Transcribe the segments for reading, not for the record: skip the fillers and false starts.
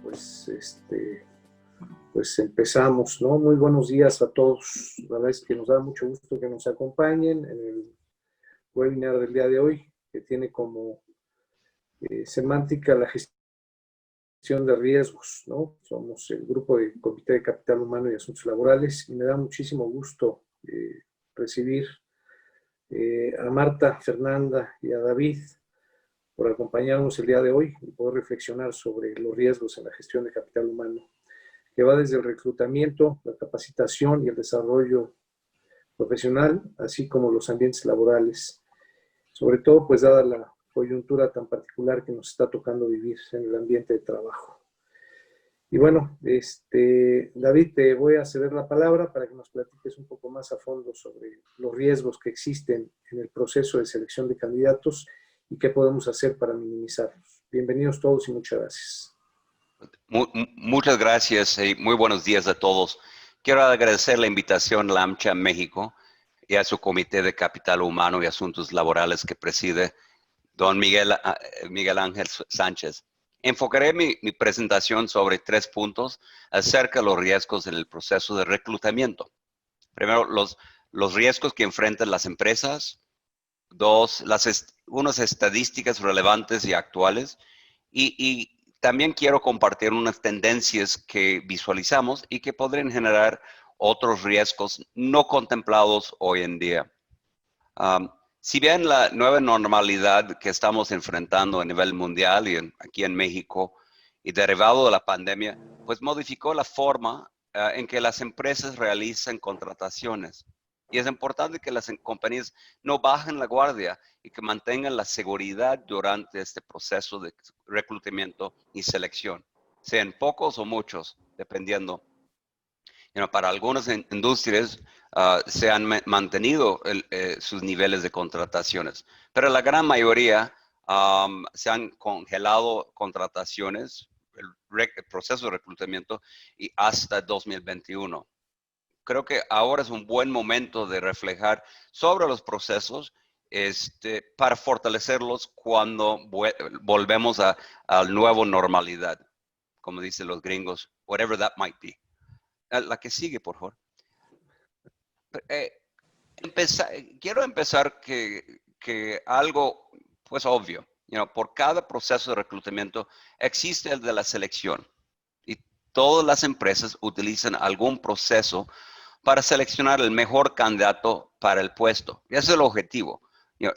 pues, pues empezamos, ¿no? Muy buenos días a todos. La verdad es que nos da mucho gusto que nos acompañen en el webinar del día de hoy, que tiene como semántica la gestión de riesgos, ¿no? Somos el grupo de Comité de Capital Humano y Asuntos Laborales y me da muchísimo gusto recibir a Marta, Fernanda y a David por acompañarnos el día de hoy y poder reflexionar sobre los riesgos en la gestión de capital humano, que va desde el reclutamiento, la capacitación y el desarrollo profesional, así como los ambientes laborales, sobre todo pues dada la coyuntura tan particular que nos está tocando vivir en el ambiente de trabajo. Y bueno, David, te voy a ceder la palabra para que nos platiques un poco más a fondo sobre los riesgos que existen en el proceso de selección de candidatos y qué podemos hacer para minimizarlos. Bienvenidos todos y muchas gracias. Muchas gracias y muy buenos días a todos. Quiero agradecer la invitación a la AMCHA México y a su Comité de Capital Humano y Asuntos Laborales que preside don Miguel Ángel Sánchez. Enfocaré mi presentación sobre 3 puntos acerca de los riesgos en el proceso de reclutamiento. Primero, los riesgos que enfrentan las empresas. 2, unas estadísticas relevantes y actuales. Y también quiero compartir unas tendencias que visualizamos y que podrían generar otros riesgos no contemplados hoy en día. Si bien la nueva normalidad que estamos enfrentando a nivel mundial y aquí en México y derivado de la pandemia, pues modificó la forma en que las empresas realizan contrataciones. Y es importante que las compañías no bajen la guardia y que mantengan la seguridad durante este proceso de reclutamiento y selección, sean pocos o muchos, dependiendo. Para algunas industrias se han mantenido sus niveles de contrataciones, pero la gran mayoría se han congelado contrataciones, el proceso de reclutamiento y hasta 2021. Creo que ahora es un buen momento de reflejar sobre los procesos para fortalecerlos cuando volvemos a nueva normalidad, como dicen los gringos, whatever that might be. La que sigue, por favor. Quiero empezar que algo, pues obvio, por cada proceso de reclutamiento existe el de la selección. Y todas las empresas utilizan algún proceso para seleccionar el mejor candidato para el puesto. Y ese es el objetivo,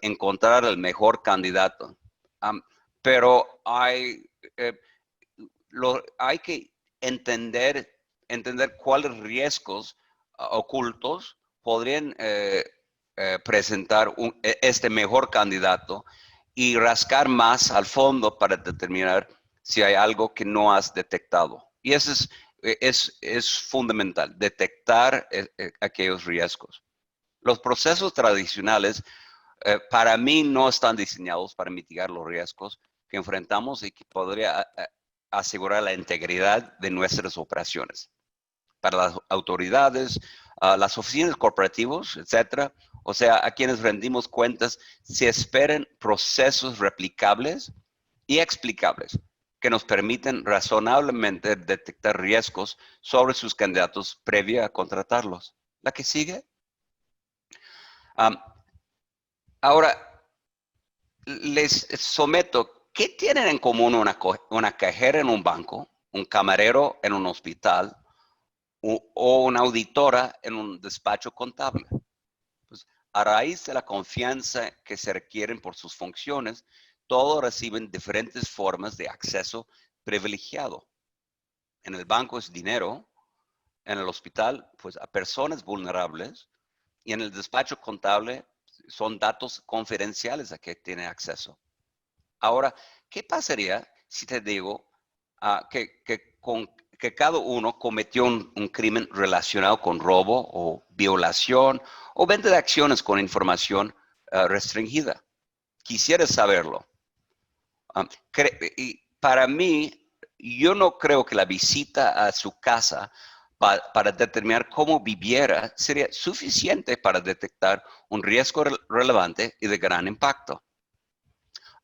encontrar el mejor candidato. Pero hay que entender cuáles riesgos ocultos podrían presentar este mejor candidato y rascar más al fondo para determinar si hay algo que no has detectado. Y eso es fundamental, detectar aquellos riesgos. Los procesos tradicionales para mí no están diseñados para mitigar los riesgos que enfrentamos y que podría asegurar la integridad de nuestras operaciones. Para las autoridades, las oficinas corporativas, etcétera, o sea, a quienes rendimos cuentas, se esperan procesos replicables y explicables que nos permiten razonablemente detectar riesgos sobre sus candidatos previo a contratarlos. ¿La que sigue? Ahora, les someto, ¿qué tienen en común una cajera en un banco, un camarero en un hospital o una auditora en un despacho contable? Pues, a raíz de la confianza que se requieren por sus funciones, todos reciben diferentes formas de acceso privilegiado. En el banco es dinero, en el hospital, pues a personas vulnerables, y en el despacho contable son datos confidenciales a que tiene acceso. Ahora, ¿qué pasaría si te digo que cada uno cometió un crimen relacionado con robo o violación o venta de acciones con información restringida? Quisiera saberlo. Y para mí, yo no creo que la visita a su casa para determinar cómo viviera sería suficiente para detectar un riesgo relevante y de gran impacto.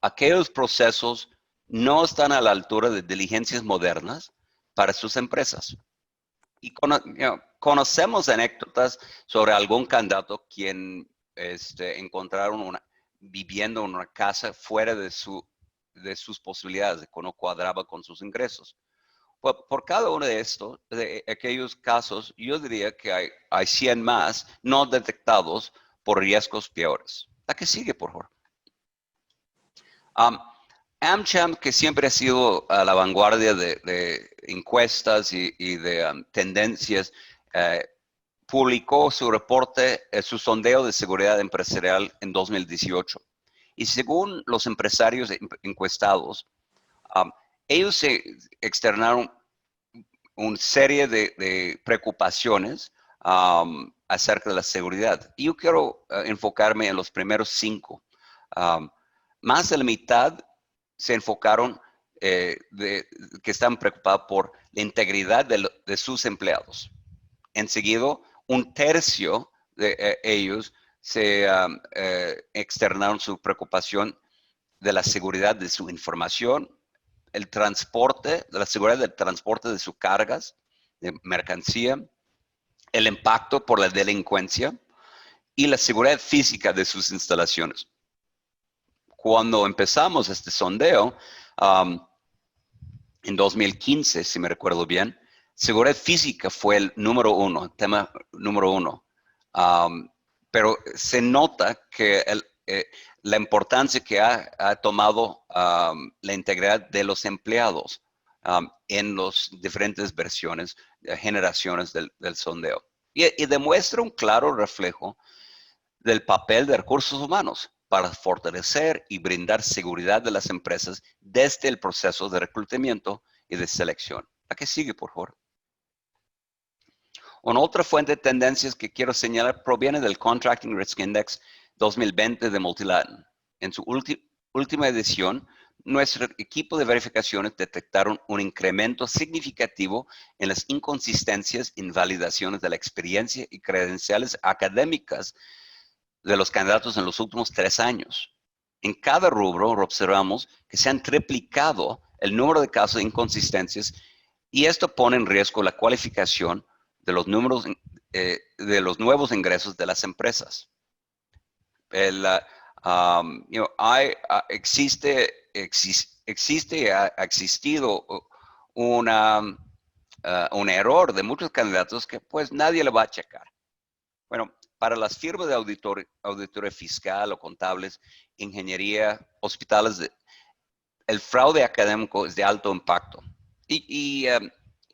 Aquellos procesos no están a la altura de diligencias modernas para sus empresas. Y conocemos anécdotas sobre algún candidato quien encontraron viviendo en una casa fuera de sus posibilidades, que no cuadraba con sus ingresos. Por cada uno de aquellos casos, yo diría que hay 100 más no detectados por riesgos peores. La que sigue, por favor. AmCham, que siempre ha sido a la vanguardia de encuestas y de tendencias, publicó su reporte, su sondeo de seguridad empresarial en 2018. Y según los empresarios encuestados, ellos se externaron una serie de preocupaciones acerca de la seguridad. Y yo quiero enfocarme en los primeros 5. Más de la mitad se enfocaron que están preocupados por la integridad de sus empleados. Enseguida, 1/3 de ellos se externaron su preocupación de la seguridad de su información, el transporte, de la seguridad del transporte de sus cargas, de mercancía, el impacto por la delincuencia y la seguridad física de sus instalaciones. Cuando empezamos este sondeo, en 2015, si me recuerdo bien, seguridad física fue el tema número 1. Pero se nota que la importancia que ha tomado la integridad de los empleados en las diferentes versiones, generaciones del sondeo. Y demuestra un claro reflejo del papel de recursos humanos para fortalecer y brindar seguridad de las empresas desde el proceso de reclutamiento y de selección. ¿A qué sigue, por favor? Una otra fuente de tendencias que quiero señalar proviene del Contracting Risk Index 2020 de Multilatin. En su última edición, nuestro equipo de verificaciones detectaron un incremento significativo en las inconsistencias y invalidaciones de la experiencia y credenciales académicas de los candidatos en los últimos 3 años. En cada rubro observamos que se han triplicado el número de casos de inconsistencias y esto pone en riesgo la cualificación de los nuevos ingresos de las empresas. Existe y ha existido un error de muchos candidatos que pues nadie le va a checar. Bueno, para las firmas de auditoría fiscal o contables, ingeniería, hospitales, el fraude académico es de alto impacto. Y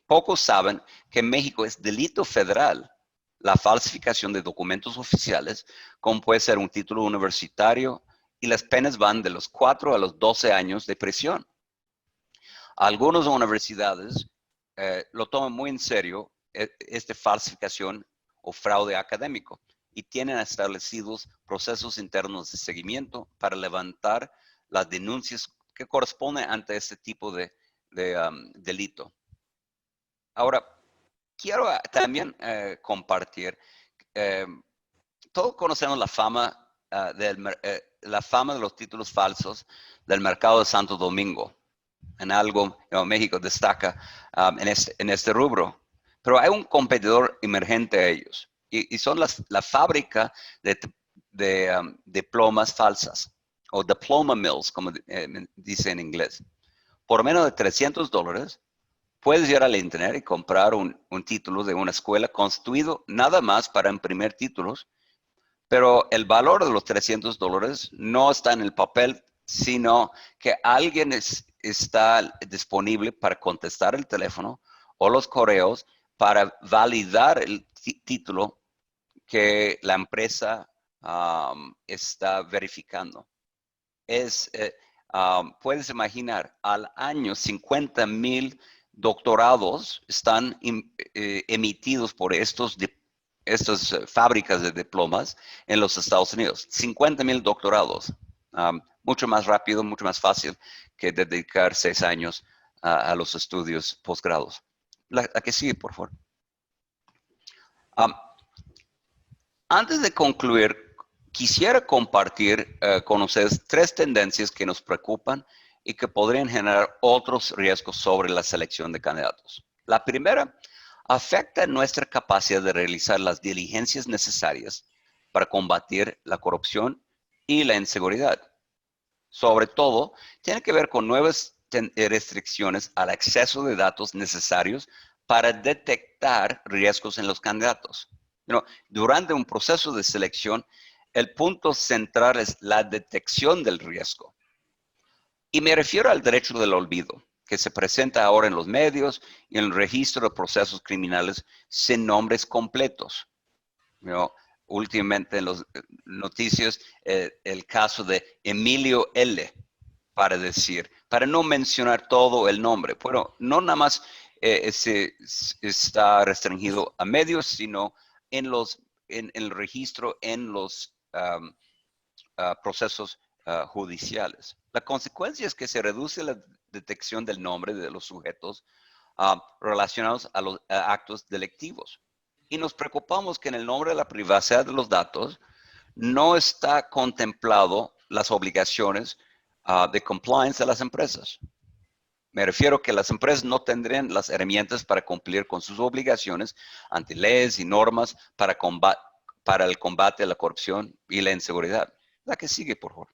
pocos saben que en México es delito federal la falsificación de documentos oficiales, como puede ser un título universitario, y las penas van de los 4 a los 12 años de prisión. Algunas universidades lo toman muy en serio, esta falsificación o fraude académico, y tienen establecidos procesos internos de seguimiento para levantar las denuncias que corresponden ante este tipo de delito. Ahora, quiero también compartir, todos conocemos la fama de los títulos falsos del mercado de Santo Domingo. En algo, México destaca en este rubro. Pero hay un competidor emergente a ellos y son la fábrica de diplomas falsas o diploma mills, como dice en inglés. Por menos de $300, puedes ir al internet y comprar un título de una escuela construido nada más para imprimir títulos, pero el valor de los $300 no está en el papel, sino que alguien está disponible para contestar el teléfono o los correos para validar el título que la empresa está verificando. Puedes imaginar, al año 50,000 doctorados están emitidos por estas fábricas de diplomas en los Estados Unidos. 50,000 doctorados. Mucho más rápido, mucho más fácil que dedicar 6 años a los estudios posgrados. La que sigue, por favor. Antes de concluir, quisiera compartir con ustedes 3 tendencias que nos preocupan y que podrían generar otros riesgos sobre la selección de candidatos. La primera afecta nuestra capacidad de realizar las diligencias necesarias para combatir la corrupción y la inseguridad. Sobre todo, tiene que ver con nuevas restricciones al acceso de datos necesarios para detectar riesgos en los candidatos. Durante un proceso de selección, el punto central es la detección del riesgo. Y me refiero al derecho del olvido, que se presenta ahora en los medios y en el registro de procesos criminales sin nombres completos. Últimamente en las noticias, el caso de Emilio L., para no mencionar todo el nombre. Pero no nada más se está restringido a medios, sino en el registro en los procesos judiciales. La consecuencia es que se reduce la detección del nombre de los sujetos relacionados a los actos delictivos. Y nos preocupamos que en el nombre de la privacidad de los datos no está contemplado las obligaciones de compliance de las empresas. Me refiero a que las empresas no tendrían las herramientas para cumplir con sus obligaciones ante leyes y normas para el combate a la corrupción y la inseguridad. La que sigue, por favor.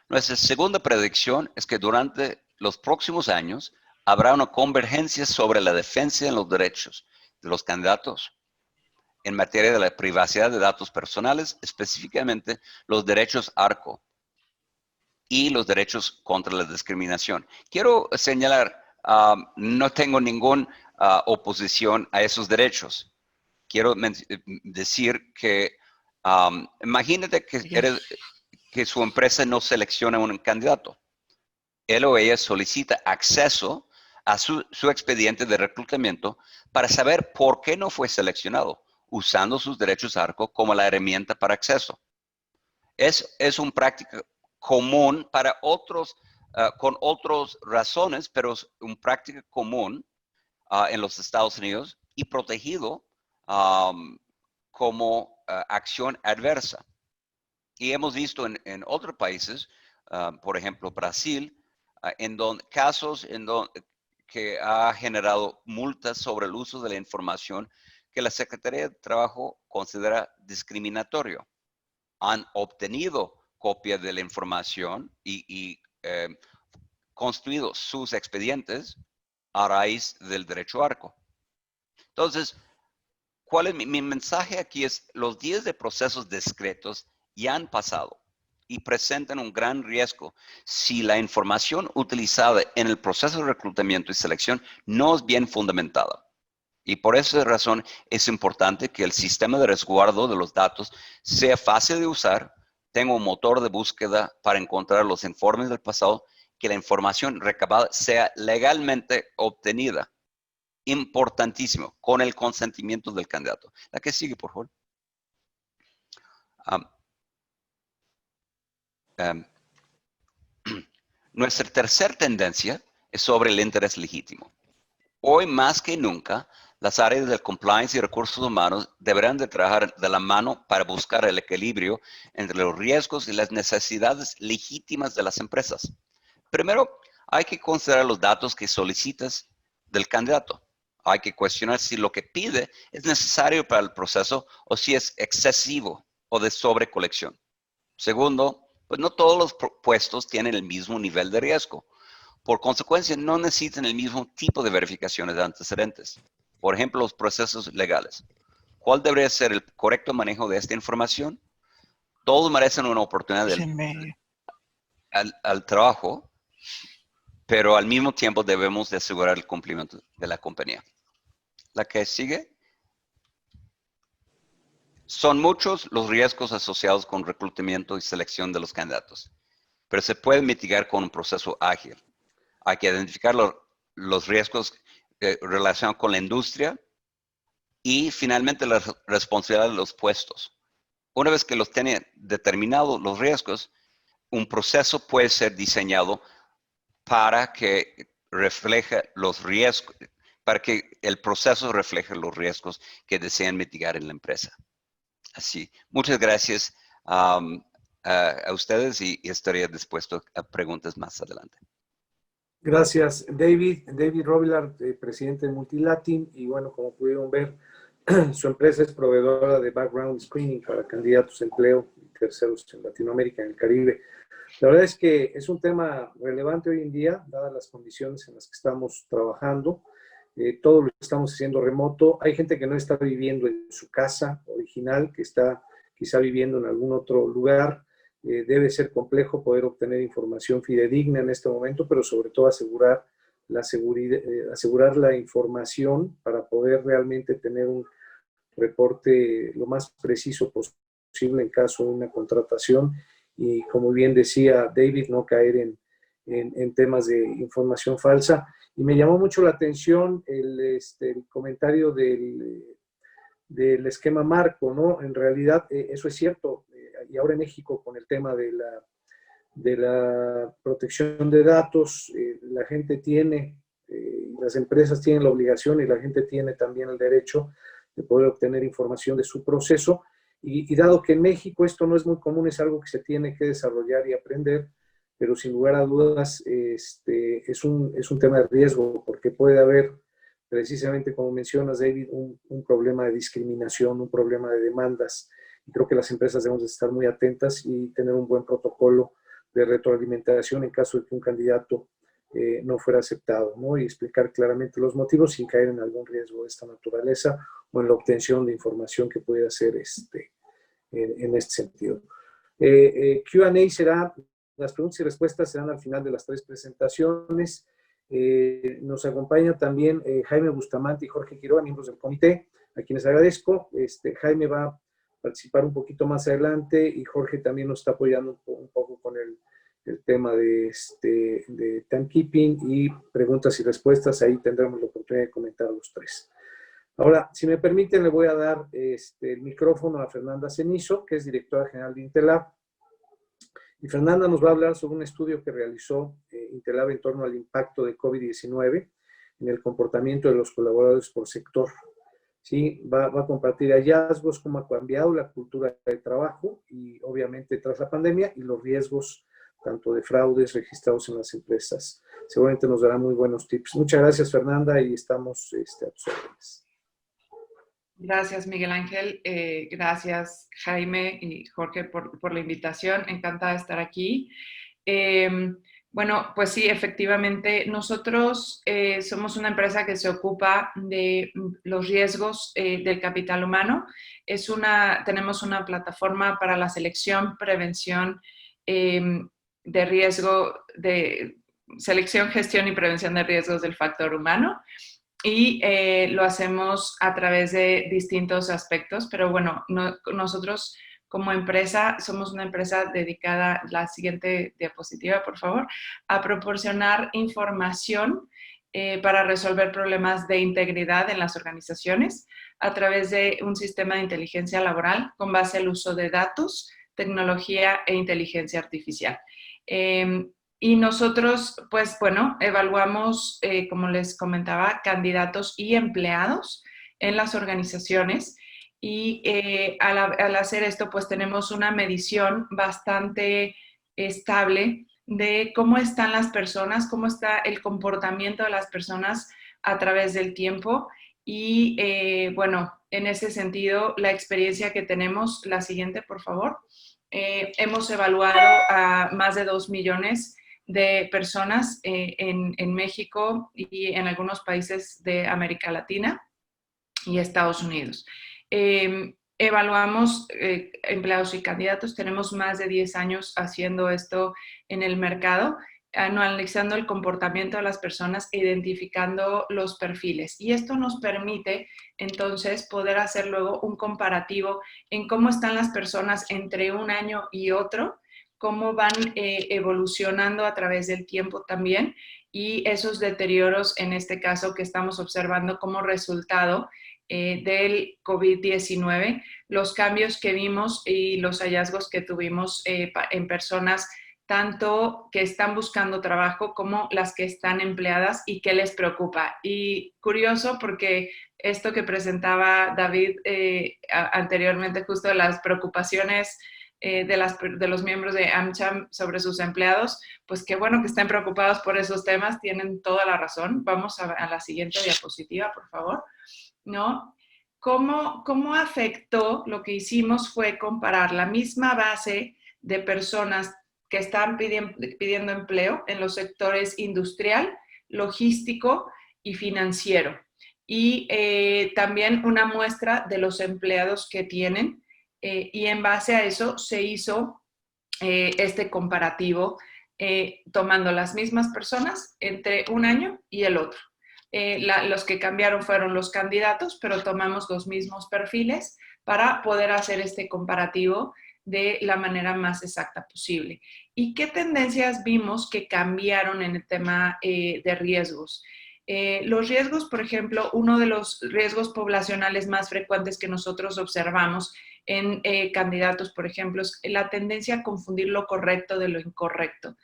Nuestra segunda predicción es que durante los próximos años habrá una convergencia sobre la defensa de los derechos de los candidatos en materia de la privacidad de datos personales, específicamente los derechos ARCO y los derechos contra la discriminación. Quiero señalar, no tengo ninguna oposición a esos derechos. Quiero decir que imagínate que su empresa no selecciona un candidato. Él o ella solicita acceso a su expediente de reclutamiento para saber por qué no fue seleccionado, usando sus derechos ARCO como la herramienta para acceso. Es una práctica común para otros, con otras razones, pero es una práctica común en los Estados Unidos y protegido como acción adversa. Y hemos visto en otros países, por ejemplo, Brasil, en casos que ha generado multas sobre el uso de la información que la Secretaría de Trabajo considera discriminatorio. Han obtenido copia de la información y construido sus expedientes a raíz del derecho ARCO. Entonces, ¿cuál es mi mensaje aquí? Es los días de procesos discretos ya han pasado y presentan un gran riesgo si la información utilizada en el proceso de reclutamiento y selección no es bien fundamentada. Y por esa razón es importante que el sistema de resguardo de los datos sea fácil de usar, tenga un motor de búsqueda para encontrar los informes del pasado, que la información recabada sea legalmente obtenida. Importantísimo, con el consentimiento del candidato. La que sigue, por favor. Nuestra tercera tendencia es sobre el interés legítimo. Hoy más que nunca, las áreas del compliance y recursos humanos deberán de trabajar de la mano para buscar el equilibrio entre los riesgos y las necesidades legítimas de las empresas. Primero, hay que considerar los datos que solicitas del candidato. Hay que cuestionar si lo que pide es necesario para el proceso o si es excesivo o de sobrecolección. Segundo, pues no todos los puestos tienen el mismo nivel de riesgo. Por consecuencia, no necesitan el mismo tipo de verificaciones de antecedentes. Por ejemplo, los procesos legales. ¿Cuál debería ser el correcto manejo de esta información? Todos merecen una oportunidad al trabajo, pero al mismo tiempo debemos de asegurar el cumplimiento de la compañía. La que sigue. Son muchos los riesgos asociados con reclutamiento y selección de los candidatos, pero se puede mitigar con un proceso ágil. Hay que identificar los riesgos relacionados con la industria y finalmente la responsabilidad de los puestos. Una vez que los tienen determinados los riesgos, un proceso puede ser diseñado para que refleje los riesgos, para que el proceso refleje los riesgos que desean mitigar en la empresa. Así, muchas gracias. a ustedes y estaría dispuesto a preguntas más adelante. Gracias, David. David Robillard, presidente de Multilatin, y bueno, como pudieron ver, su empresa es proveedora de background screening para candidatos a empleo y terceros en Latinoamérica, en el Caribe. La verdad es que es un tema relevante hoy en día, dadas las condiciones en las que estamos trabajando. Todo lo estamos haciendo remoto. Hay gente que no está viviendo en su casa original, que está quizá viviendo en algún otro lugar. Debe ser complejo poder obtener información fidedigna en este momento, pero sobre todo asegurar la seguridad, asegurar la información para poder realmente tener un reporte lo más preciso posible en caso de una contratación y, como bien decía David, no caer en temas de información falsa. Y me llamó mucho la atención el comentario del esquema marco, ¿no? En realidad, eso es cierto. Y ahora en México, con el tema de la protección de datos, la gente tiene, las empresas tienen la obligación y la gente tiene también el derecho de poder obtener información de su proceso. Y dado que en México esto no es muy común, es algo que se tiene que desarrollar y aprender, pero sin lugar a dudas es un tema de riesgo, porque puede haber, precisamente como mencionas, David, un problema de discriminación, un problema de demandas. Y creo que las empresas debemos de estar muy atentas y tener un buen protocolo de retroalimentación en caso de que un candidato no fuera aceptado, ¿no? Y explicar claramente los motivos sin caer en algún riesgo de esta naturaleza o en la obtención de información que pudiera ser en este sentido. Q&A será, las preguntas y respuestas serán al final de las 3 presentaciones. Nos acompaña también Jaime Bustamante y Jorge Quiroga, miembros del comité, a quienes agradezco. Jaime va a participar un poquito más adelante y Jorge también nos está apoyando un poco con el tema de timekeeping y preguntas y respuestas. Ahí tendremos la oportunidad de comentar los 3. Ahora, si me permiten, le voy a dar el micrófono a Fernanda Cenizo, que es directora general de Intelab. Y Fernanda nos va a hablar sobre un estudio que realizó Intelab en torno al impacto de COVID-19 en el comportamiento de los colaboradores por sector. Sí, va a compartir hallazgos, cómo ha cambiado la cultura de trabajo y obviamente tras la pandemia y los riesgos tanto de fraudes registrados en las empresas. Seguramente nos dará muy buenos tips. Muchas gracias, Fernanda, y estamos a tus órdenes. Gracias, Miguel Ángel. Gracias, Jaime y Jorge, por la invitación. Encantada de estar aquí. Bueno, pues sí, efectivamente, nosotros somos una empresa que se ocupa de los riesgos del capital humano. Tenemos una plataforma para la selección, prevención de riesgo, de selección, gestión y prevención de riesgos del factor humano. Y lo hacemos a través de distintos aspectos, pero bueno, nosotros como empresa somos una empresa dedicada, la siguiente diapositiva, por favor, a proporcionar información para resolver problemas de integridad en las organizaciones a través de un sistema de inteligencia laboral con base al uso de datos, tecnología e inteligencia artificial. Y nosotros, pues bueno, evaluamos, como les comentaba, candidatos y empleados en las organizaciones y al hacer esto, pues tenemos una medición bastante estable de cómo están las personas, cómo está el comportamiento de las personas a través del tiempo y bueno, en ese sentido, la experiencia que tenemos, la siguiente, por favor, hemos evaluado a más de 2 millones de personas en México y en algunos países de América Latina y Estados Unidos. Evaluamos empleados y candidatos, tenemos más de 10 años haciendo esto en el mercado, analizando el comportamiento de las personas, identificando los perfiles. Y esto nos permite entonces poder hacer luego un comparativo en cómo están las personas entre un año y otro, cómo van evolucionando a través del tiempo también y esos deterioros, en este caso, que estamos observando como resultado del COVID-19, los cambios que vimos y los hallazgos que tuvimos en personas tanto que están buscando trabajo como las que están empleadas y qué les preocupa. Y curioso porque esto que presentaba David anteriormente, justo las preocupaciones de los miembros de AmCham sobre sus empleados, pues qué bueno que estén preocupados por esos temas, tienen toda la razón. Vamos a la siguiente diapositiva, por favor, ¿no? ¿Cómo afectó? Lo que hicimos fue comparar la misma base de personas que están pidiendo empleo en los sectores industrial, logístico y financiero. Y también una muestra de los empleados que tienen. Y en base a eso se hizo este comparativo tomando las mismas personas entre un año y el otro. Los que cambiaron fueron los candidatos, pero tomamos los mismos perfiles para poder hacer este comparativo de la manera más exacta posible. ¿Y qué tendencias vimos que cambiaron en el tema de riesgos? Los riesgos, por ejemplo, uno de los riesgos poblacionales más frecuentes que nosotros observamos en candidatos, por ejemplo, es la tendencia a confundir lo correcto de lo incorrecto.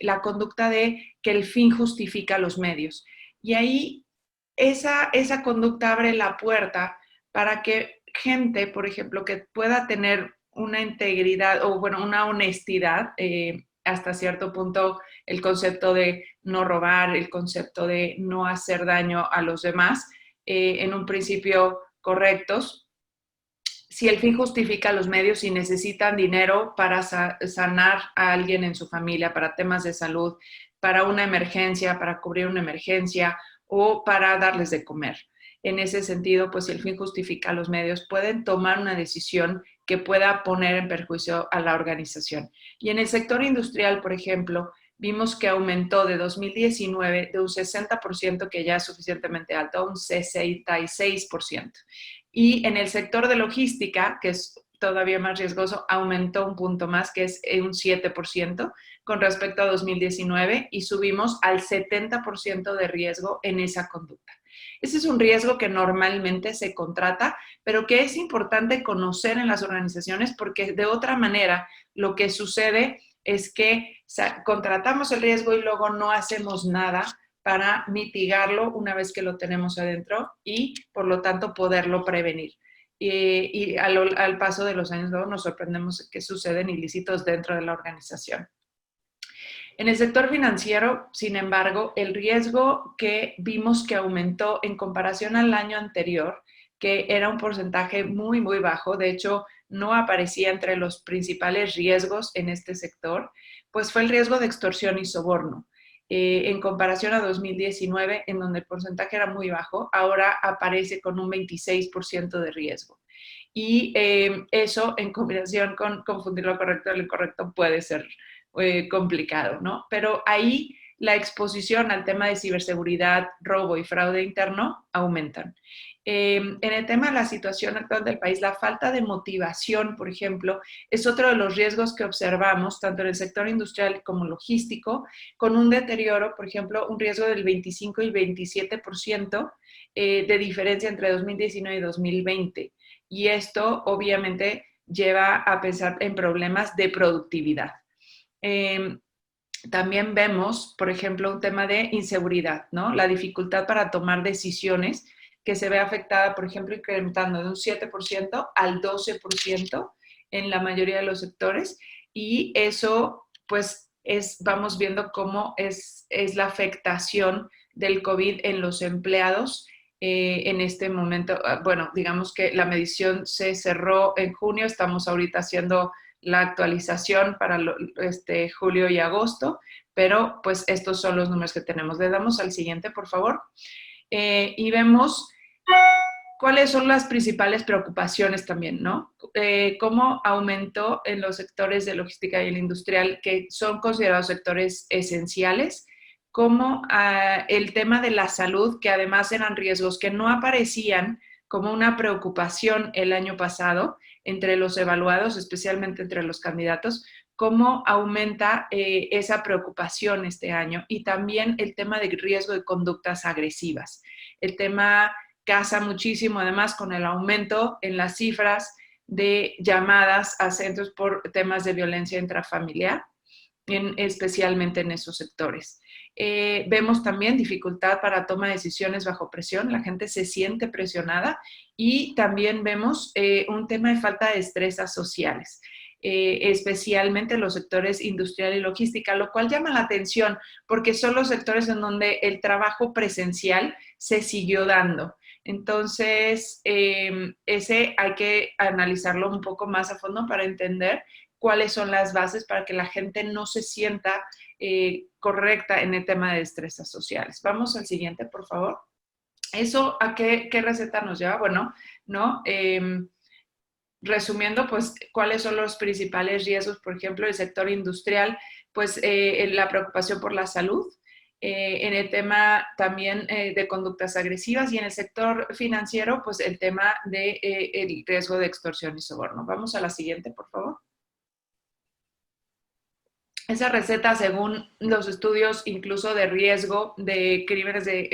La conducta de que el fin justifica los medios. Y ahí esa conducta abre la puerta para que gente, por ejemplo, que pueda tener una integridad o, bueno, una honestidad, hasta cierto punto el concepto de no robar, el concepto de no hacer daño a los demás, en un principio correctos. Si el fin justifica los medios y necesitan dinero para sanar a alguien en su familia, para temas de salud, para una emergencia, para cubrir una emergencia o para darles de comer. En ese sentido, pues si el fin justifica los medios, pueden tomar una decisión que pueda poner en perjuicio a la organización. Y en el sector industrial, por ejemplo, vimos que aumentó de 2019 de un 60%, que ya es suficientemente alto, a un 66%. Y en el sector de logística, que es todavía más riesgoso, aumentó un punto más, que es un 7% con respecto a 2019, y subimos al 70% de riesgo en esa conducta. Ese es un riesgo que normalmente se contrata, pero que es importante conocer en las organizaciones, porque de otra manera lo que sucede es que contratamos el riesgo y luego no hacemos nada para mitigarlo una vez que lo tenemos adentro y, por lo tanto, poderlo prevenir. Y al paso de los años luego nos sorprendemos que suceden ilícitos dentro de la organización. En el sector financiero, sin embargo, el riesgo que vimos que aumentó en comparación al año anterior, que era un porcentaje muy, muy bajo, de hecho, no aparecía entre los principales riesgos en este sector, pues fue el riesgo de extorsión y soborno. En comparación a 2019, en donde el porcentaje era muy bajo, ahora aparece con un 26% de riesgo. Y eso, en combinación con confundir lo correcto y lo incorrecto, puede ser complicado, ¿no? Pero ahí la exposición al tema de ciberseguridad, robo y fraude interno aumentan. En el tema de la situación actual del país, la falta de motivación, por ejemplo, es otro de los riesgos que observamos, tanto en el sector industrial como logístico, con un deterioro, por ejemplo, un riesgo del 25 y 27% de diferencia entre 2019 y 2020. Y esto, obviamente, lleva a pensar en problemas de productividad. También vemos, por ejemplo, un tema de inseguridad, ¿no? La dificultad para tomar decisiones, que se ve afectada, por ejemplo, incrementando de un 7% al 12% en la mayoría de los sectores. Y eso, pues, vamos viendo cómo es la afectación del COVID en los empleados en este momento. Bueno, digamos que la medición se cerró en junio, estamos ahorita haciendo la actualización para julio y agosto, pero pues estos son los números que tenemos. Le damos al siguiente, por favor. Y vemos cuáles son las principales preocupaciones también, ¿no? Cómo aumentó en los sectores de logística y el industrial, que son considerados sectores esenciales, como el tema de la salud, que además eran riesgos que no aparecían como una preocupación el año pasado entre los evaluados, especialmente entre los candidatos, cómo aumenta esa preocupación este año, y también el tema de riesgo de conductas agresivas. El tema casa muchísimo, además, con el aumento en las cifras de llamadas a centros por temas de violencia intrafamiliar, especialmente en esos sectores. Vemos también dificultad para toma de decisiones bajo presión, la gente se siente presionada, y también vemos un tema de falta de destrezas sociales. especialmente los sectores industrial y logística, lo cual llama la atención porque son los sectores en donde el trabajo presencial se siguió dando. Entonces, ese hay que analizarlo un poco más a fondo para entender cuáles son las bases para que la gente no se sienta correcta en el tema de destrezas sociales. Vamos al siguiente, por favor. ¿Eso a qué receta nos lleva? Bueno, ¿no? Resumiendo, pues, ¿cuáles son los principales riesgos? Por ejemplo, el sector industrial, pues, la preocupación por la salud, en el tema también de conductas agresivas y en el sector financiero, pues, el tema de el riesgo de extorsión y soborno. Vamos a la siguiente, por favor. Esa receta, según los estudios incluso de riesgo de crímenes de,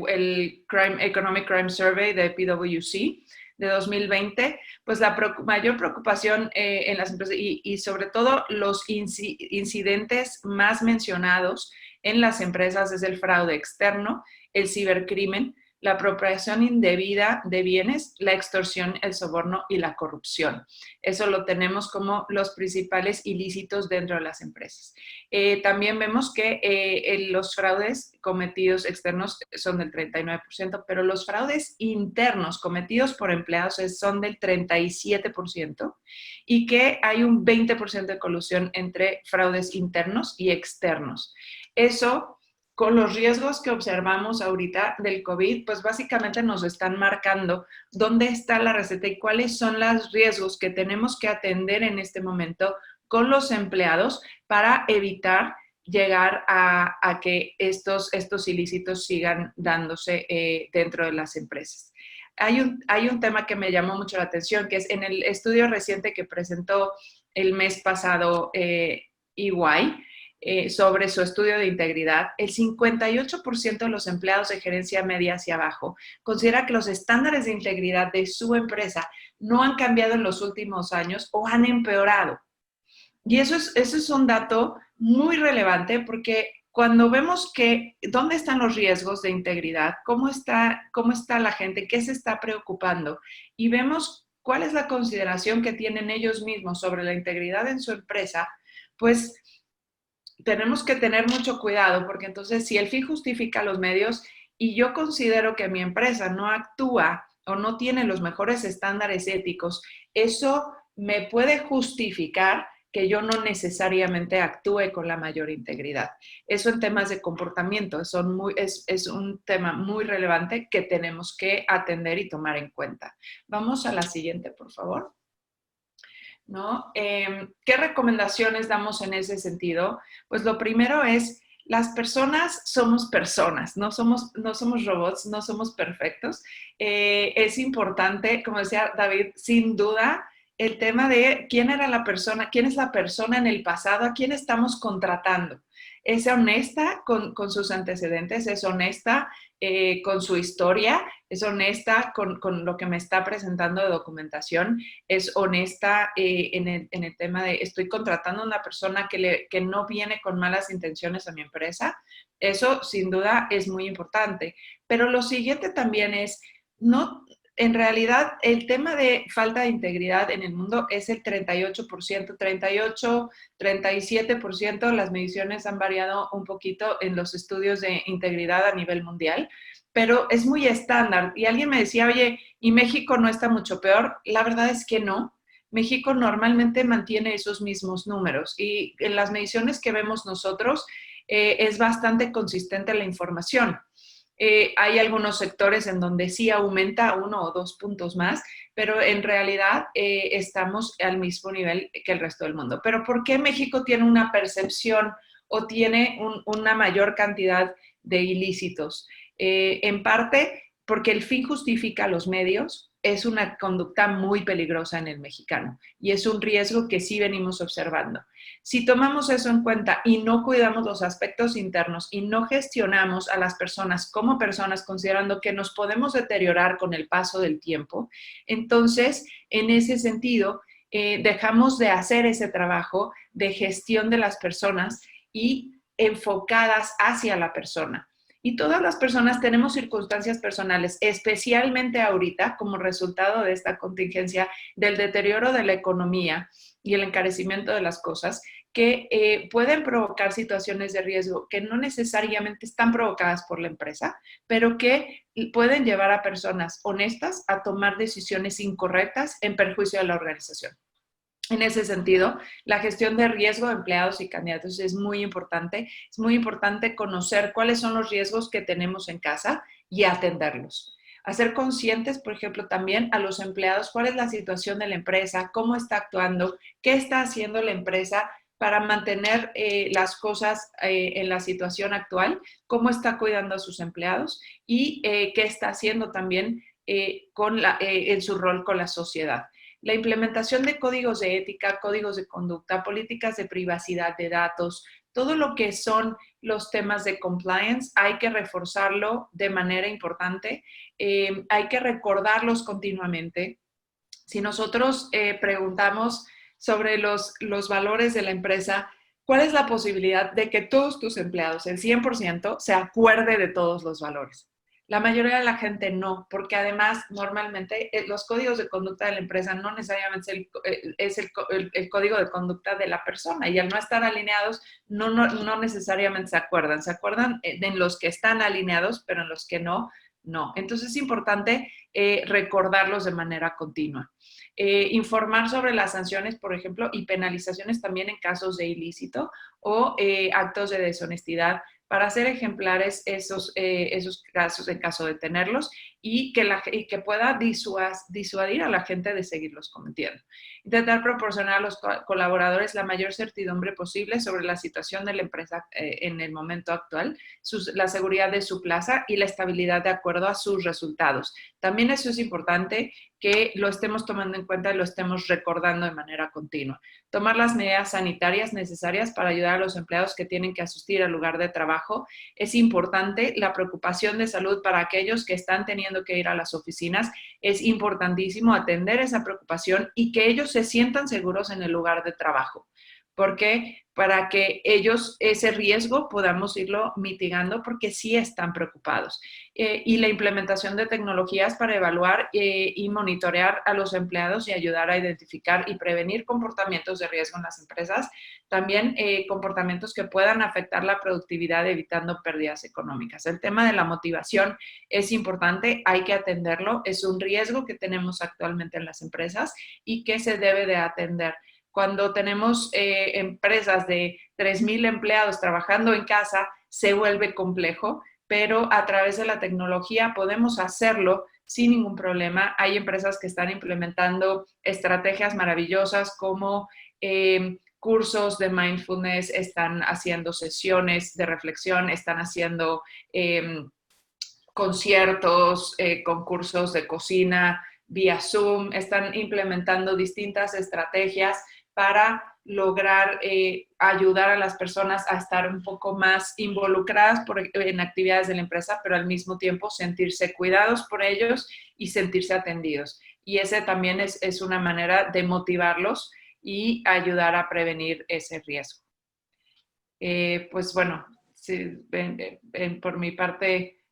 el Economic Crime Survey de PwC de 2020, pues la mayor preocupación en las empresas y sobre todo los incidentes más mencionados en las empresas es el fraude externo, el cibercrimen, la apropiación indebida de bienes, la extorsión, el soborno y la corrupción. Eso lo tenemos como los principales ilícitos dentro de las empresas. También vemos que los fraudes cometidos externos son del 39%, pero los fraudes internos cometidos por empleados son del 37% y que hay un 20% de colusión entre fraudes internos y externos. Eso, con los riesgos que observamos ahorita del COVID, pues básicamente nos están marcando dónde está la receta y cuáles son los riesgos que tenemos que atender en este momento con los empleados para evitar llegar a que estos ilícitos sigan dándose dentro de las empresas. Hay un tema que me llamó mucho la atención, que es en el estudio reciente que presentó el mes pasado EY, sobre su estudio de integridad, el 58% de los empleados de gerencia media hacia abajo considera que los estándares de integridad de su empresa no han cambiado en los últimos años o han empeorado. Y eso es un dato muy relevante porque cuando vemos que dónde están los riesgos de integridad, cómo está la gente, qué se está preocupando y vemos cuál es la consideración que tienen ellos mismos sobre la integridad en su empresa, pues tenemos que tener mucho cuidado porque entonces si el fin justifica los medios y yo considero que mi empresa no actúa o no tiene los mejores estándares éticos, eso me puede justificar que yo no necesariamente actúe con la mayor integridad. Eso en temas de comportamiento es un tema muy relevante que tenemos que atender y tomar en cuenta. Vamos a la siguiente, por favor. ¿No? ¿Qué recomendaciones damos en ese sentido? Pues lo primero es, las personas somos personas, no somos robots, no somos perfectos. Es importante, como decía David, sin duda, el tema de quién es la persona en el pasado, a quién estamos contratando. Es honesta con sus antecedentes, es honesta con su historia, es honesta con lo que me está presentando de documentación, es honesta en el tema de estoy contratando a una persona que no viene con malas intenciones a mi empresa. Eso sin duda es muy importante. Pero lo siguiente también es, en realidad, el tema de falta de integridad en el mundo es el 38%, 38, 37%. Las mediciones han variado un poquito en los estudios de integridad a nivel mundial, pero es muy estándar. Y alguien me decía, oye, ¿y México no está mucho peor? La verdad es que no. México normalmente mantiene esos mismos números y en las mediciones que vemos nosotros es bastante consistente la información. Hay algunos sectores en donde sí aumenta 1 o 2 puntos más, pero en realidad estamos al mismo nivel que el resto del mundo. ¿Pero por qué México tiene una percepción o tiene una mayor cantidad de ilícitos? En parte porque el fin justifica los medios. Es una conducta muy peligrosa en el mexicano y es un riesgo que sí venimos observando. Si tomamos eso en cuenta y no cuidamos los aspectos internos y no gestionamos a las personas como personas considerando que nos podemos deteriorar con el paso del tiempo, entonces en ese sentido dejamos de hacer ese trabajo de gestión de las personas y enfocadas hacia la persona. Y todas las personas tenemos circunstancias personales, especialmente ahorita como resultado de esta contingencia, del deterioro de la economía, y el encarecimiento de las cosas que pueden provocar situaciones de riesgo que no necesariamente están provocadas por la empresa, pero que pueden llevar a personas honestas a tomar decisiones incorrectas en perjuicio de la organización. En ese sentido, la gestión de riesgo de empleados y candidatos es muy importante. Es muy importante conocer cuáles son los riesgos que tenemos en casa y atenderlos. Hacer conscientes, por ejemplo, también a los empleados cuál es la situación de la empresa, cómo está actuando, qué está haciendo la empresa para mantener las cosas en la situación actual, cómo está cuidando a sus empleados y qué está haciendo también en su rol con la sociedad. La implementación de códigos de ética, códigos de conducta, políticas de privacidad de datos, todo lo que son los temas de compliance, hay que reforzarlo de manera importante, hay que recordarlos continuamente. Si nosotros preguntamos sobre los valores de la empresa, ¿cuál es la posibilidad de que todos tus empleados, el 100%, se acuerde de todos los valores? La mayoría de la gente no, porque además normalmente los códigos de conducta de la empresa no necesariamente es el código de conducta de la persona y al no estar alineados no necesariamente se acuerdan en los que están alineados, pero en los que no, no. Entonces es importante recordarlos de manera continua. Informar sobre las sanciones, por ejemplo, y penalizaciones también en casos de ilícito o actos de deshonestidad para hacer ejemplares esos casos en caso de tenerlos y que pueda disuadir a la gente de seguirlos cometiendo. Intentar proporcionar a los colaboradores la mayor certidumbre posible sobre la situación de la empresa en el momento actual, la seguridad de su plaza y la estabilidad de acuerdo a sus resultados. También eso es importante que lo estemos tomando en cuenta y lo estemos recordando de manera continua. Tomar las medidas sanitarias necesarias para ayudar a los empleados que tienen que asistir al lugar de trabajo. Es importante la preocupación de salud para aquellos que están teniendo que ir a las oficinas. Es importantísimo atender esa preocupación y que ellos se sientan seguros en el lugar de trabajo. Porque para que ellos ese riesgo podamos irlo mitigando porque sí están preocupados. Y la implementación de tecnologías para evaluar y monitorear a los empleados y ayudar a identificar y prevenir comportamientos de riesgo en las empresas. También comportamientos que puedan afectar la productividad evitando pérdidas económicas. El tema de la motivación es importante, hay que atenderlo. Es un riesgo que tenemos actualmente en las empresas y que se debe de atender. Cuando tenemos empresas de 3,000 empleados trabajando en casa, se vuelve complejo, pero a través de la tecnología podemos hacerlo sin ningún problema. Hay empresas que están implementando estrategias maravillosas como cursos de mindfulness, están haciendo sesiones de reflexión, están haciendo conciertos, concursos de cocina vía Zoom, están implementando distintas estrategias para lograr ayudar a las personas a estar un poco más involucradas en actividades de la empresa, pero al mismo tiempo sentirse cuidados por ellos y sentirse atendidos. Y ese también es una manera de motivarlos y ayudar a prevenir ese riesgo. Pues bueno, sí, por mi parte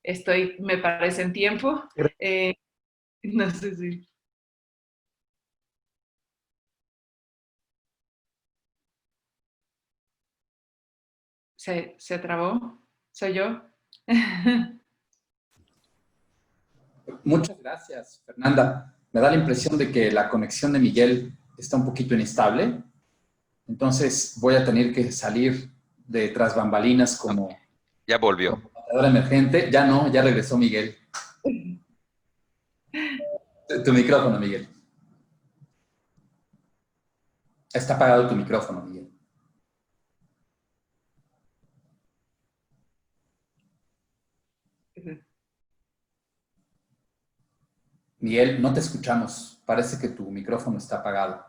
me parece en tiempo. No sé si... ¿Se trabó? ¿Soy yo? Muchas gracias, Fernanda. Me da la impresión de que la conexión de Miguel está un poquito inestable. Entonces voy a tener que salir de tras bambalinas como... Ya volvió. Como emergente. Ya no, ya regresó Miguel. Tu micrófono, Miguel. Está apagado tu micrófono, Miguel. Miguel, no te escuchamos. Parece que tu micrófono está apagado.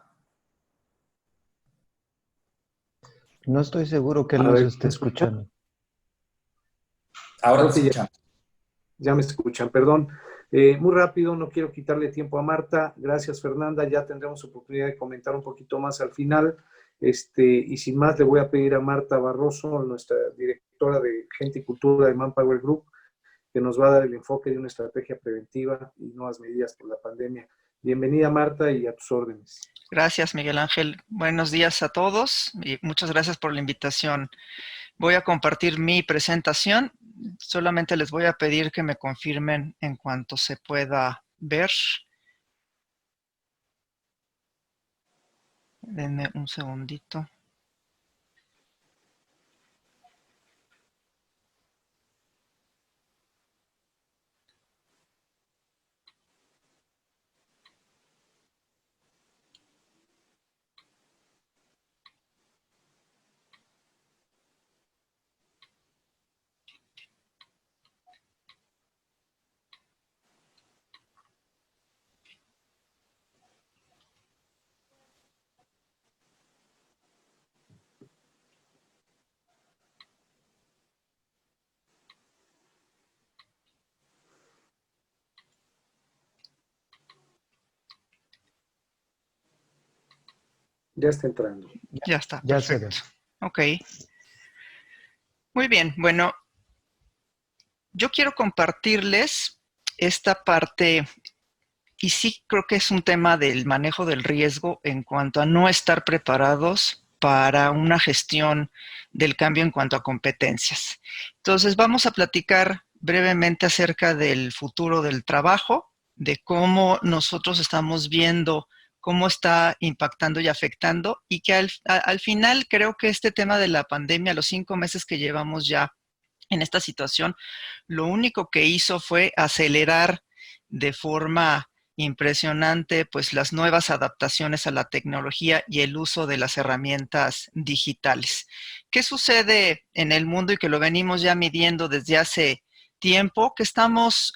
No estoy seguro que nos esté escuchando. Ahora te escuchamos. Ya me escuchan, perdón. Muy rápido, no quiero quitarle tiempo a Marta. Gracias, Fernanda. Ya tendremos oportunidad de comentar un poquito más al final. Y sin más, le voy a pedir a Marta Barroso, nuestra directora de Gente y Cultura de Manpower Group, que nos va a dar el enfoque de una estrategia preventiva y nuevas medidas por la pandemia. Bienvenida, Marta, y a tus órdenes. Gracias, Miguel Ángel. Buenos días a todos y muchas gracias por la invitación. Voy a compartir mi presentación. Solamente les voy a pedir que me confirmen en cuanto se pueda ver. Denme un segundito. Ya está entrando. Ya está, Ya se ve. perfecto. Ok. Muy bien, bueno, yo quiero compartirles esta parte, y sí creo que es un tema del manejo del riesgo en cuanto a no estar preparados para una gestión del cambio en cuanto a competencias. Entonces, vamos a platicar brevemente acerca del futuro del trabajo, de cómo nosotros estamos viendo cómo está impactando y afectando, y que al final creo que este tema de la pandemia, los 5 meses que llevamos ya en esta situación, lo único que hizo fue acelerar de forma impresionante pues las nuevas adaptaciones a la tecnología y el uso de las herramientas digitales. ¿Qué sucede en el mundo y que lo venimos ya midiendo desde hace tiempo? Que estamos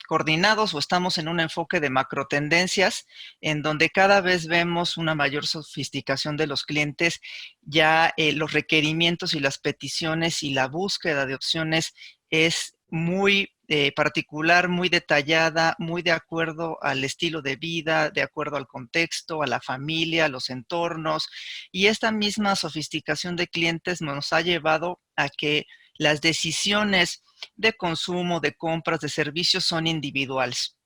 coordinados o estamos en un enfoque de macro tendencias en donde cada vez vemos una mayor sofisticación de los clientes, ya los requerimientos y las peticiones y la búsqueda de opciones es muy particular, muy detallada, muy de acuerdo al estilo de vida, de acuerdo al contexto, a la familia, a los entornos, y esta misma sofisticación de clientes nos ha llevado a que las decisiones de consumo, de compras, de servicios son individuales.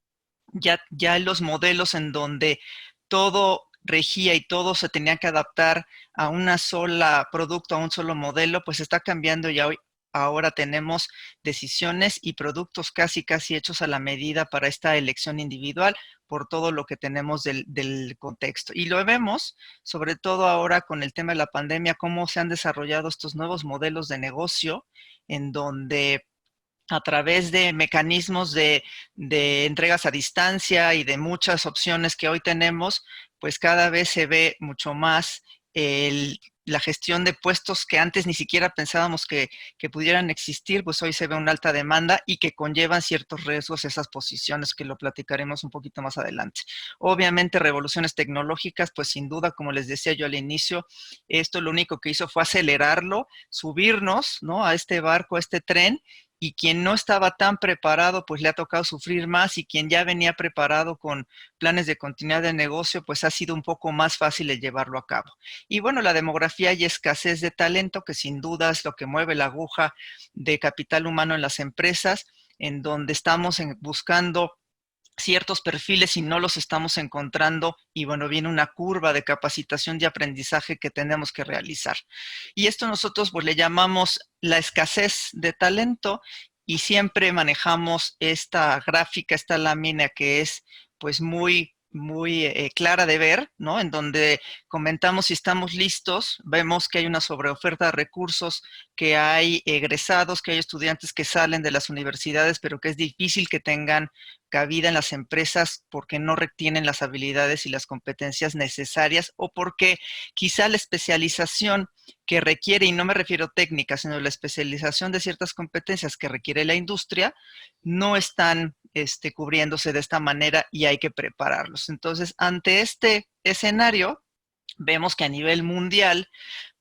Ya los modelos en donde todo regía y todo se tenía que adaptar a una sola producto, a un solo modelo, pues está cambiando y ahora tenemos decisiones y productos casi hechos a la medida para esta elección individual por todo lo que tenemos del contexto. Y lo vemos, sobre todo ahora con el tema de la pandemia, cómo se han desarrollado estos nuevos modelos de negocio en donde a través de mecanismos de entregas a distancia y de muchas opciones que hoy tenemos, pues cada vez se ve mucho más la gestión de puestos que antes ni siquiera pensábamos que pudieran existir, pues hoy se ve una alta demanda y que conllevan ciertos riesgos esas posiciones, que lo platicaremos un poquito más adelante. Obviamente revoluciones tecnológicas, pues sin duda, como les decía yo al inicio, esto lo único que hizo fue acelerarlo, subirnos, ¿no?, a este barco, a este tren, y quien no estaba tan preparado, pues le ha tocado sufrir más, y quien ya venía preparado con planes de continuidad de negocio, pues ha sido un poco más fácil el llevarlo a cabo. Y bueno, la demografía y escasez de talento, que sin duda es lo que mueve la aguja de capital humano en las empresas, en donde estamos buscando ciertos perfiles y no los estamos encontrando, y bueno, viene una curva de capacitación y aprendizaje que tenemos que realizar. Y esto nosotros pues le llamamos la escasez de talento, y siempre manejamos esta gráfica, esta lámina que es pues muy clara de ver, ¿no?, en donde comentamos si estamos listos. Vemos que hay una sobreoferta de recursos, que hay egresados, que hay estudiantes que salen de las universidades, pero que es difícil que tengan cabida en las empresas porque no retienen las habilidades y las competencias necesarias, o porque quizá la especialización que requiere, y no me refiero técnica, sino la especialización de ciertas competencias que requiere la industria, no están cubriéndose de esta manera y hay que prepararlos. Entonces, ante este escenario, vemos que a nivel mundial,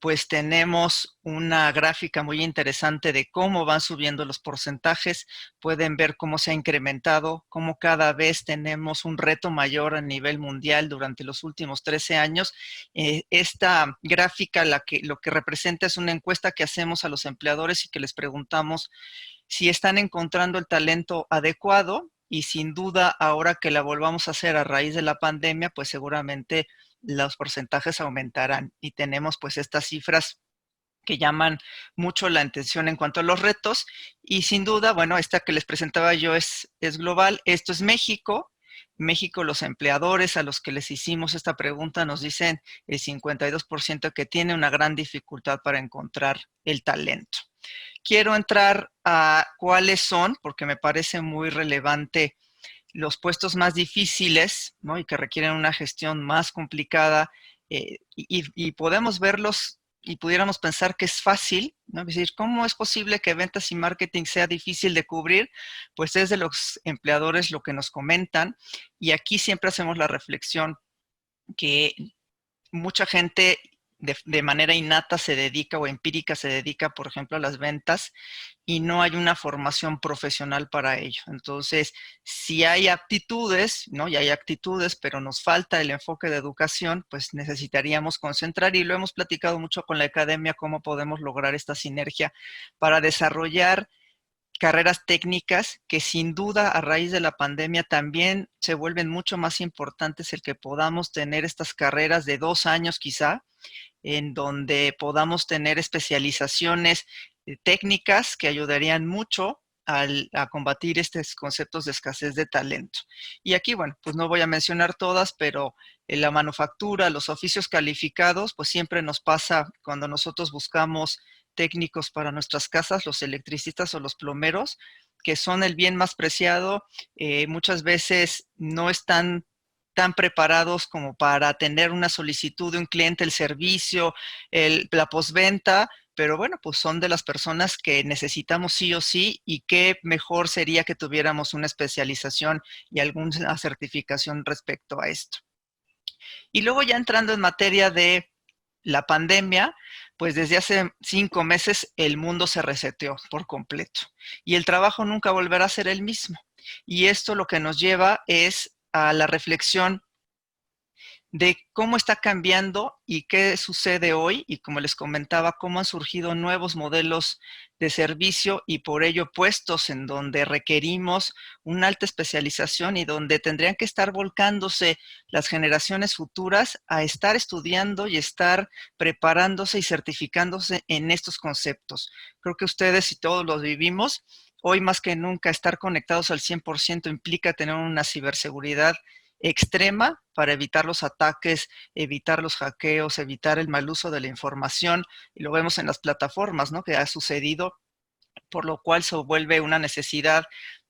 pues tenemos una gráfica muy interesante de cómo van subiendo los porcentajes. Pueden ver cómo se ha incrementado, cómo cada vez tenemos un reto mayor a nivel mundial durante los últimos 13 años. Esta gráfica lo que representa es una encuesta que hacemos a los empleadores y que les preguntamos si están encontrando el talento adecuado, y sin duda ahora que la volvamos a hacer a raíz de la pandemia, pues seguramente los porcentajes aumentarán y tenemos pues estas cifras que llaman mucho la atención en cuanto a los retos y sin duda, bueno, esta que les presentaba yo es global, esto es México. México, los empleadores a los que les hicimos esta pregunta nos dicen el 52% que tiene una gran dificultad para encontrar el talento. Quiero entrar a cuáles son, porque me parece muy relevante los puestos más difíciles, ¿no? Y que requieren una gestión más complicada y podemos verlos y pudiéramos pensar que es fácil, ¿no? Es decir, ¿cómo es posible que ventas y marketing sea difícil de cubrir? Pues es de los empleadores lo que nos comentan y aquí siempre hacemos la reflexión que mucha gente de manera innata se dedica o empírica se dedica, por ejemplo, a las ventas y no hay una formación profesional para ello. Entonces, si hay aptitudes, ¿no? Y hay actitudes, pero nos falta el enfoque de educación, pues necesitaríamos concentrar y lo hemos platicado mucho con la academia, cómo podemos lograr esta sinergia para desarrollar carreras técnicas que sin duda a raíz de la pandemia también se vuelven mucho más importantes el que podamos tener estas carreras de 2 años quizá, en donde podamos tener especializaciones técnicas que ayudarían mucho a combatir estos conceptos de escasez de talento. Y aquí, bueno, pues no voy a mencionar todas, pero en la manufactura, los oficios calificados, pues siempre nos pasa cuando nosotros buscamos técnicos para nuestras casas, los electricistas o los plomeros, que son el bien más preciado, muchas veces no están tan preparados como para atender una solicitud de un cliente, el servicio, la postventa, pero bueno, pues son de las personas que necesitamos sí o sí y qué mejor sería que tuviéramos una especialización y alguna certificación respecto a esto. Y luego ya entrando en materia de la pandemia, pues desde hace 5 meses el mundo se reseteó por completo y el trabajo nunca volverá a ser el mismo. Y esto lo que nos lleva es a la reflexión de cómo está cambiando y qué sucede hoy y como les comentaba, cómo han surgido nuevos modelos de servicio y por ello puestos en donde requerimos una alta especialización y donde tendrían que estar volcándose las generaciones futuras a estar estudiando y estar preparándose y certificándose en estos conceptos. Creo que ustedes y todos los vivimos. Hoy más que nunca estar conectados al 100% implica tener una ciberseguridad extrema para evitar los ataques, evitar los hackeos, evitar el mal uso de la información. Y lo vemos en las plataformas, ¿no? Que ha sucedido, por lo cual se vuelve una necesidad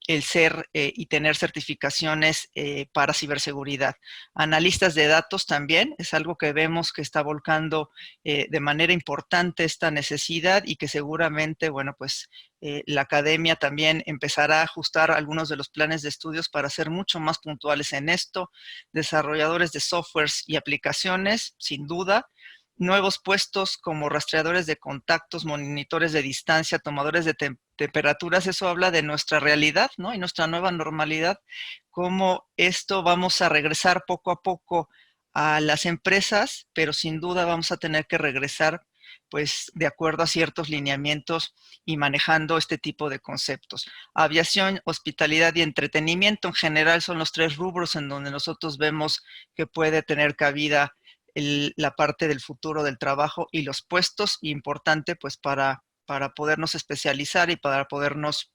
el ser y tener certificaciones para ciberseguridad. Analistas de datos también es algo que vemos que está volcando de manera importante esta necesidad y que seguramente, bueno, pues la academia también empezará a ajustar algunos de los planes de estudios para ser mucho más puntuales en esto. Desarrolladores de softwares y aplicaciones, sin duda. Nuevos puestos como rastreadores de contactos, monitores de distancia, tomadores de temperaturas, eso habla de nuestra realidad, ¿no? Y nuestra nueva normalidad, cómo esto vamos a regresar poco a poco a las empresas, pero sin duda vamos a tener que regresar pues de acuerdo a ciertos lineamientos y manejando este tipo de conceptos. Aviación, hospitalidad y entretenimiento en general son los 3 rubros en donde nosotros vemos que puede tener cabida la parte del futuro del trabajo y los puestos, importante pues para podernos especializar y para podernos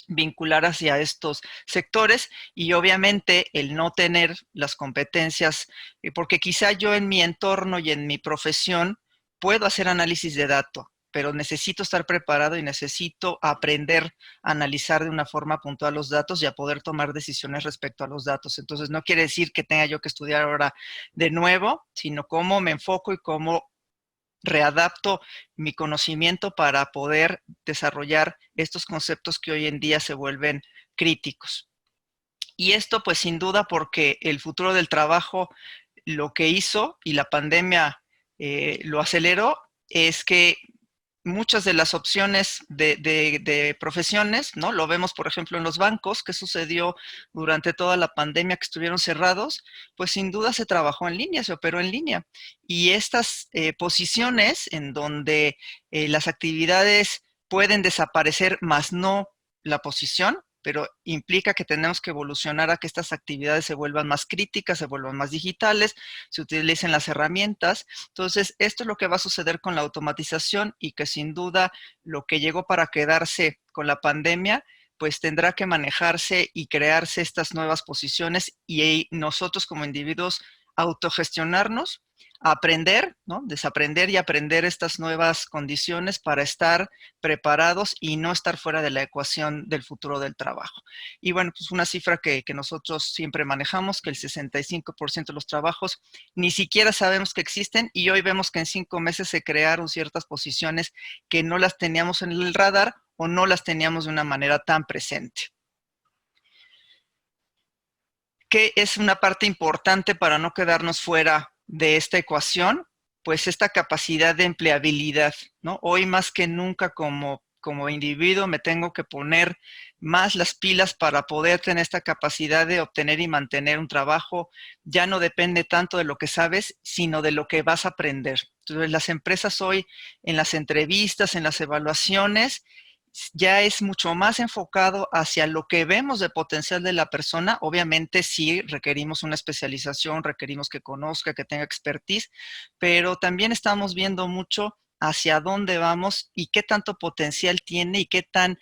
vincular hacia estos sectores y obviamente el no tener las competencias, porque quizá yo en mi entorno y en mi profesión puedo hacer análisis de datos, pero necesito estar preparado y necesito aprender a analizar de una forma puntual los datos y a poder tomar decisiones respecto a los datos. Entonces, no quiere decir que tenga yo que estudiar ahora de nuevo, sino cómo me enfoco y cómo readapto mi conocimiento para poder desarrollar estos conceptos que hoy en día se vuelven críticos. Y esto, pues, sin duda, porque el futuro del trabajo lo que hizo, y la pandemia lo aceleró, es que muchas de las opciones de profesiones, ¿no? Lo vemos, por ejemplo, en los bancos, que sucedió durante toda la pandemia que estuvieron cerrados, pues sin duda se trabajó en línea, se operó en línea. Y estas posiciones en donde las actividades pueden desaparecer, más no la posición, pero implica que tenemos que evolucionar a que estas actividades se vuelvan más críticas, se vuelvan más digitales, se utilicen las herramientas. Entonces, esto es lo que va a suceder con la automatización y que sin duda lo que llegó para quedarse con la pandemia, pues tendrá que manejarse y crearse estas nuevas posiciones y nosotros como individuos autogestionarnos, aprender, ¿no? Desaprender y aprender estas nuevas condiciones para estar preparados y no estar fuera de la ecuación del futuro del trabajo. Y bueno, pues una cifra que nosotros siempre manejamos, que el 65% de los trabajos ni siquiera sabemos que existen y hoy vemos que en 5 meses se crearon ciertas posiciones que no las teníamos en el radar o no las teníamos de una manera tan presente. ¿Qué es una parte importante para no quedarnos fuera de esta ecuación? Pues esta capacidad de empleabilidad, ¿no? Hoy más que nunca como individuo me tengo que poner más las pilas para poder tener esta capacidad de obtener y mantener un trabajo. Ya no depende tanto de lo que sabes, sino de lo que vas a aprender. Entonces, las empresas hoy en las entrevistas, en las evaluaciones, ya es mucho más enfocado hacia lo que vemos de potencial de la persona. Obviamente sí requerimos una especialización, requerimos que conozca, que tenga expertise, pero también estamos viendo mucho hacia dónde vamos y qué tanto potencial tiene y qué tan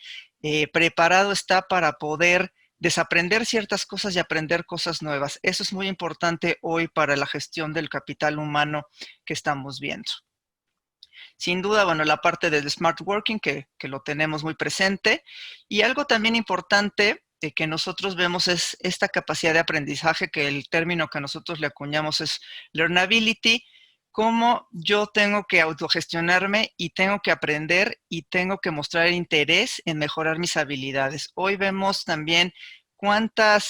preparado está para poder desaprender ciertas cosas y aprender cosas nuevas. Eso es muy importante hoy para la gestión del capital humano que estamos viendo. Sin duda, bueno, la parte del smart working que lo tenemos muy presente. Y algo también importante que nosotros vemos es esta capacidad de aprendizaje, que el término que nosotros le acuñamos es learnability, cómo yo tengo que autogestionarme y tengo que aprender y tengo que mostrar interés en mejorar mis habilidades. Hoy vemos también cuánta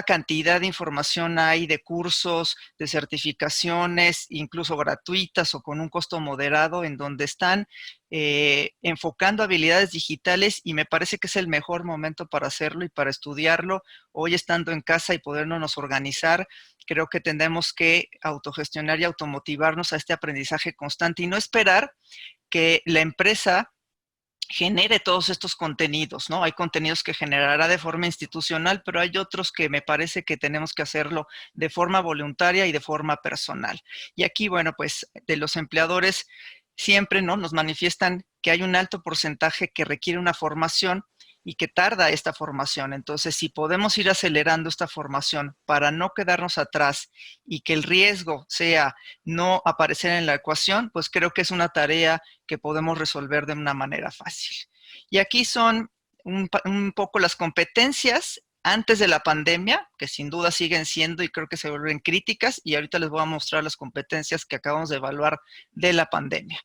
cantidad de información hay de cursos, de certificaciones, incluso gratuitas o con un costo moderado, en donde están enfocando habilidades digitales y me parece que es el mejor momento para hacerlo y para estudiarlo. Hoy estando en casa y podernos organizar, creo que tenemos que autogestionar y automotivarnos a este aprendizaje constante y no esperar que la empresa genere todos estos contenidos, ¿no? Hay contenidos que generará de forma institucional, pero hay otros que me parece que tenemos que hacerlo de forma voluntaria y de forma personal. Y aquí, bueno, pues de los empleadores siempre, ¿no? Nos manifiestan que hay un alto porcentaje que requiere una formación y que tarda esta formación. Entonces, si podemos ir acelerando esta formación para no quedarnos atrás y que el riesgo sea no aparecer en la ecuación, pues creo que es una tarea que podemos resolver de una manera fácil. Y aquí son un poco las competencias antes de la pandemia, que sin duda siguen siendo y creo que se vuelven críticas, y ahorita les voy a mostrar las competencias que acabamos de evaluar de la pandemia.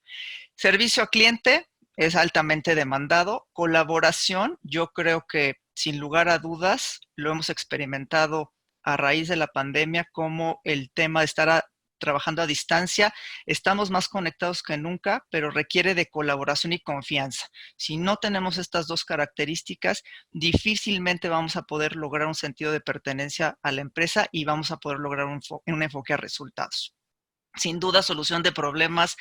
Servicio a cliente es altamente demandado. Colaboración, yo creo que sin lugar a dudas lo hemos experimentado a raíz de la pandemia, como el tema de estar trabajando a distancia, estamos más conectados que nunca, pero requiere de colaboración y confianza. Si no tenemos estas dos características, difícilmente vamos a poder lograr un sentido de pertenencia a la empresa y vamos a poder lograr un enfoque a resultados. Sin duda, solución de problemas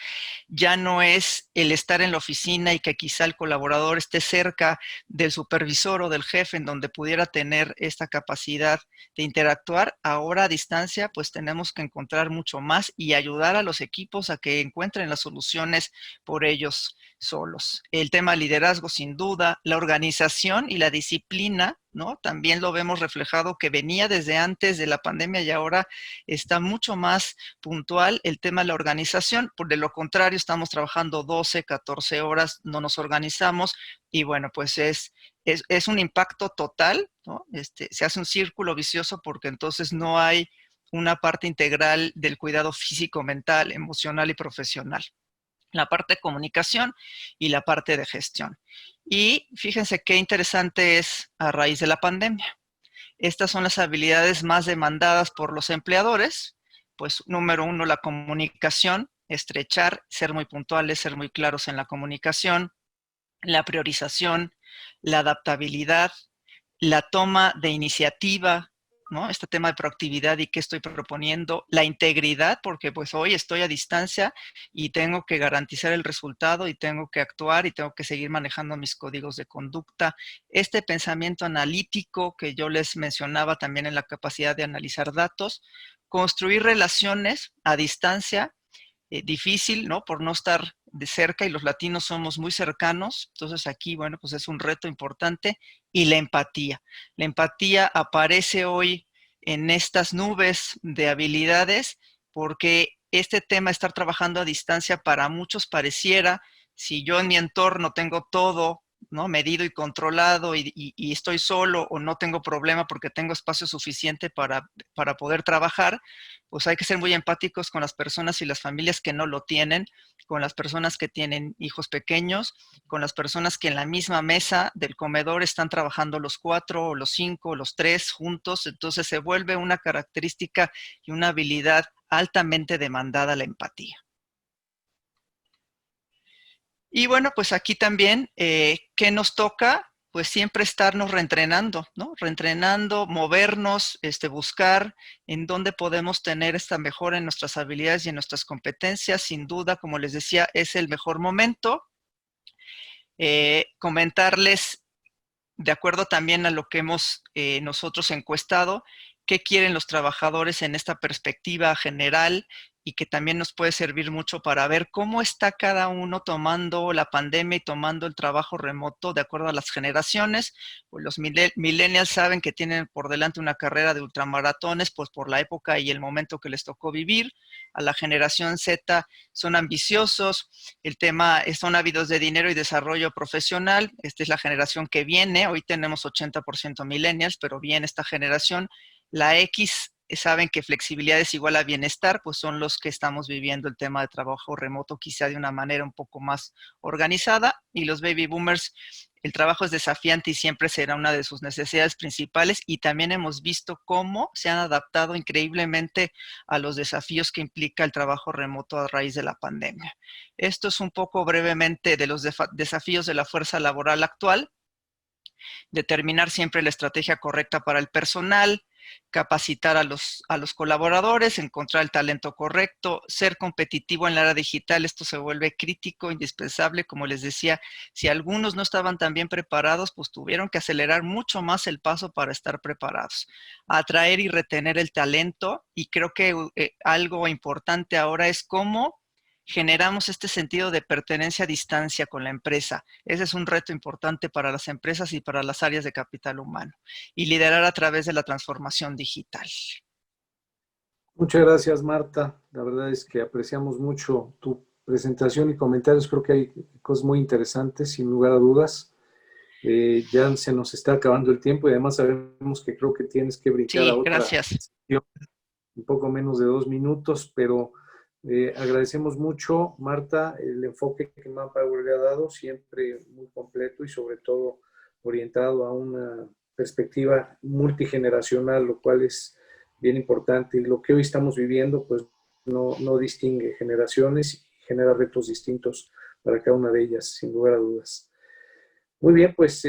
ya no es el estar en la oficina y que quizá el colaborador esté cerca del supervisor o del jefe en donde pudiera tener esta capacidad de interactuar. Ahora a distancia, pues tenemos que encontrar mucho más y ayudar a los equipos a que encuentren las soluciones por ellos solos. El tema de liderazgo, sin duda, la organización y la disciplina, ¿no? También lo vemos reflejado que venía desde antes de la pandemia y ahora está mucho más puntual el tema de la organización. Por de lo contrario, estamos trabajando 12, 14 horas, no nos organizamos y bueno, pues es un impacto total, ¿no? Se hace un círculo vicioso porque entonces no hay una parte integral del cuidado físico, mental, emocional y profesional. La parte de comunicación y la parte de gestión. Y fíjense qué interesante es a raíz de la pandemia. Estas son las habilidades más demandadas por los empleadores. Pues número 1, la comunicación, estrechar, ser muy puntuales, ser muy claros en la comunicación, la priorización, la adaptabilidad, la toma de iniciativa, ¿no? Este tema de proactividad y qué estoy proponiendo, la integridad, porque pues hoy estoy a distancia y tengo que garantizar el resultado y tengo que actuar y tengo que seguir manejando mis códigos de conducta. Este pensamiento analítico que yo les mencionaba también en la capacidad de analizar datos, construir relaciones a distancia, difícil, ¿no? Por no estar de cerca y los latinos somos muy cercanos. Entonces aquí, bueno, pues es un reto importante. Y la empatía. La empatía aparece hoy en estas nubes de habilidades porque este tema, estar trabajando a distancia, para muchos pareciera, si yo en mi entorno tengo todo, ¿no? Medido y controlado y estoy solo o no tengo problema porque tengo espacio suficiente para poder trabajar, pues hay que ser muy empáticos con las personas y las familias que no lo tienen, con las personas que tienen hijos pequeños, con las personas que en la misma mesa del comedor están trabajando los 4 o los 5 o los 3 juntos. Entonces se vuelve una característica y una habilidad altamente demandada, la empatía. Y bueno, pues aquí también, ¿qué nos toca? Pues siempre estarnos reentrenando, ¿no? Reentrenando, movernos, buscar en dónde podemos tener esta mejora en nuestras habilidades y en nuestras competencias. Sin duda, como les decía, es el mejor momento. Comentarles, de acuerdo también a lo que hemos nosotros encuestado, qué quieren los trabajadores en esta perspectiva general y que también nos puede servir mucho para ver cómo está cada uno tomando la pandemia y tomando el trabajo remoto de acuerdo a las generaciones. Pues los millennials saben que tienen por delante una carrera de ultramaratones, pues por la época y el momento que les tocó vivir. A la generación Z son ambiciosos, el tema son ávidos de dinero y desarrollo profesional. Esta es la generación que viene, hoy tenemos 80% millennials, pero viene esta generación. La X, saben que flexibilidad es igual a bienestar, pues son los que estamos viviendo el tema de trabajo remoto quizá de una manera un poco más organizada. Y los baby boomers, el trabajo es desafiante y siempre será una de sus necesidades principales. Y también hemos visto cómo se han adaptado increíblemente a los desafíos que implica el trabajo remoto a raíz de la pandemia. Esto es un poco brevemente de los desafíos de la fuerza laboral actual. Determinar siempre la estrategia correcta para el personal, capacitar a los colaboradores, encontrar el talento correcto, ser competitivo en la era digital. Esto se vuelve crítico, indispensable. Como les decía, si algunos no estaban tan bien preparados, pues tuvieron que acelerar mucho más el paso para estar preparados. Atraer y retener el talento, y creo que algo importante ahora es cómo generamos este sentido de pertenencia a distancia con la empresa. Ese es un reto importante para las empresas y para las áreas de capital humano. Y liderar a través de la transformación digital. Muchas gracias, Marta. La verdad es que apreciamos mucho tu presentación y comentarios. Creo que hay cosas muy interesantes, sin lugar a dudas. Ya se nos está acabando el tiempo y además sabemos que creo que tienes que brincar a otra. Gracias. Sesión, un poco menos de 2 minutos, pero agradecemos mucho, Marta, el enfoque que Manpower le ha dado, siempre muy completo y sobre todo orientado a una perspectiva multigeneracional, lo cual es bien importante. Y lo que hoy estamos viviendo, pues no distingue generaciones y genera retos distintos para cada una de ellas, sin lugar a dudas. Muy bien, pues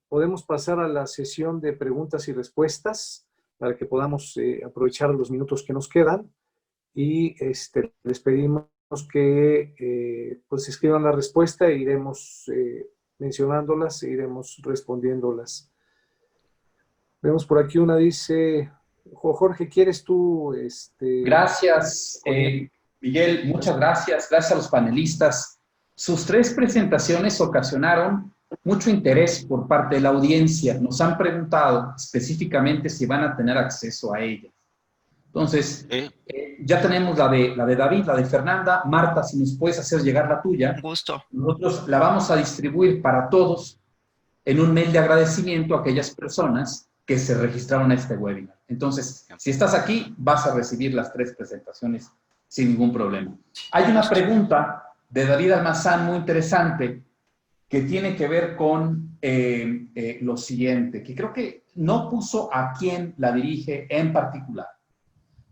podemos pasar a la sesión de preguntas y respuestas para que podamos aprovechar los minutos que nos quedan. Y les pedimos que pues escriban la respuesta e iremos mencionándolas e iremos respondiéndolas. Vemos por aquí una, dice, Jorge, ¿quieres tú? Gracias, Miguel, muchas gracias. Gracias a los panelistas. Sus 3 presentaciones ocasionaron mucho interés por parte de la audiencia. Nos han preguntado específicamente si van a tener acceso a ellas. Entonces, ya tenemos la de David, la de Fernanda. Marta, si nos puedes hacer llegar la tuya. Un gusto. Nosotros la vamos a distribuir para todos en un mail de agradecimiento a aquellas personas que se registraron a este webinar. Entonces, si estás aquí, vas a recibir las 3 presentaciones sin ningún problema. Hay una pregunta de David Almazán muy interesante que tiene que ver con lo siguiente, que creo que no puso a quién la dirige en particular.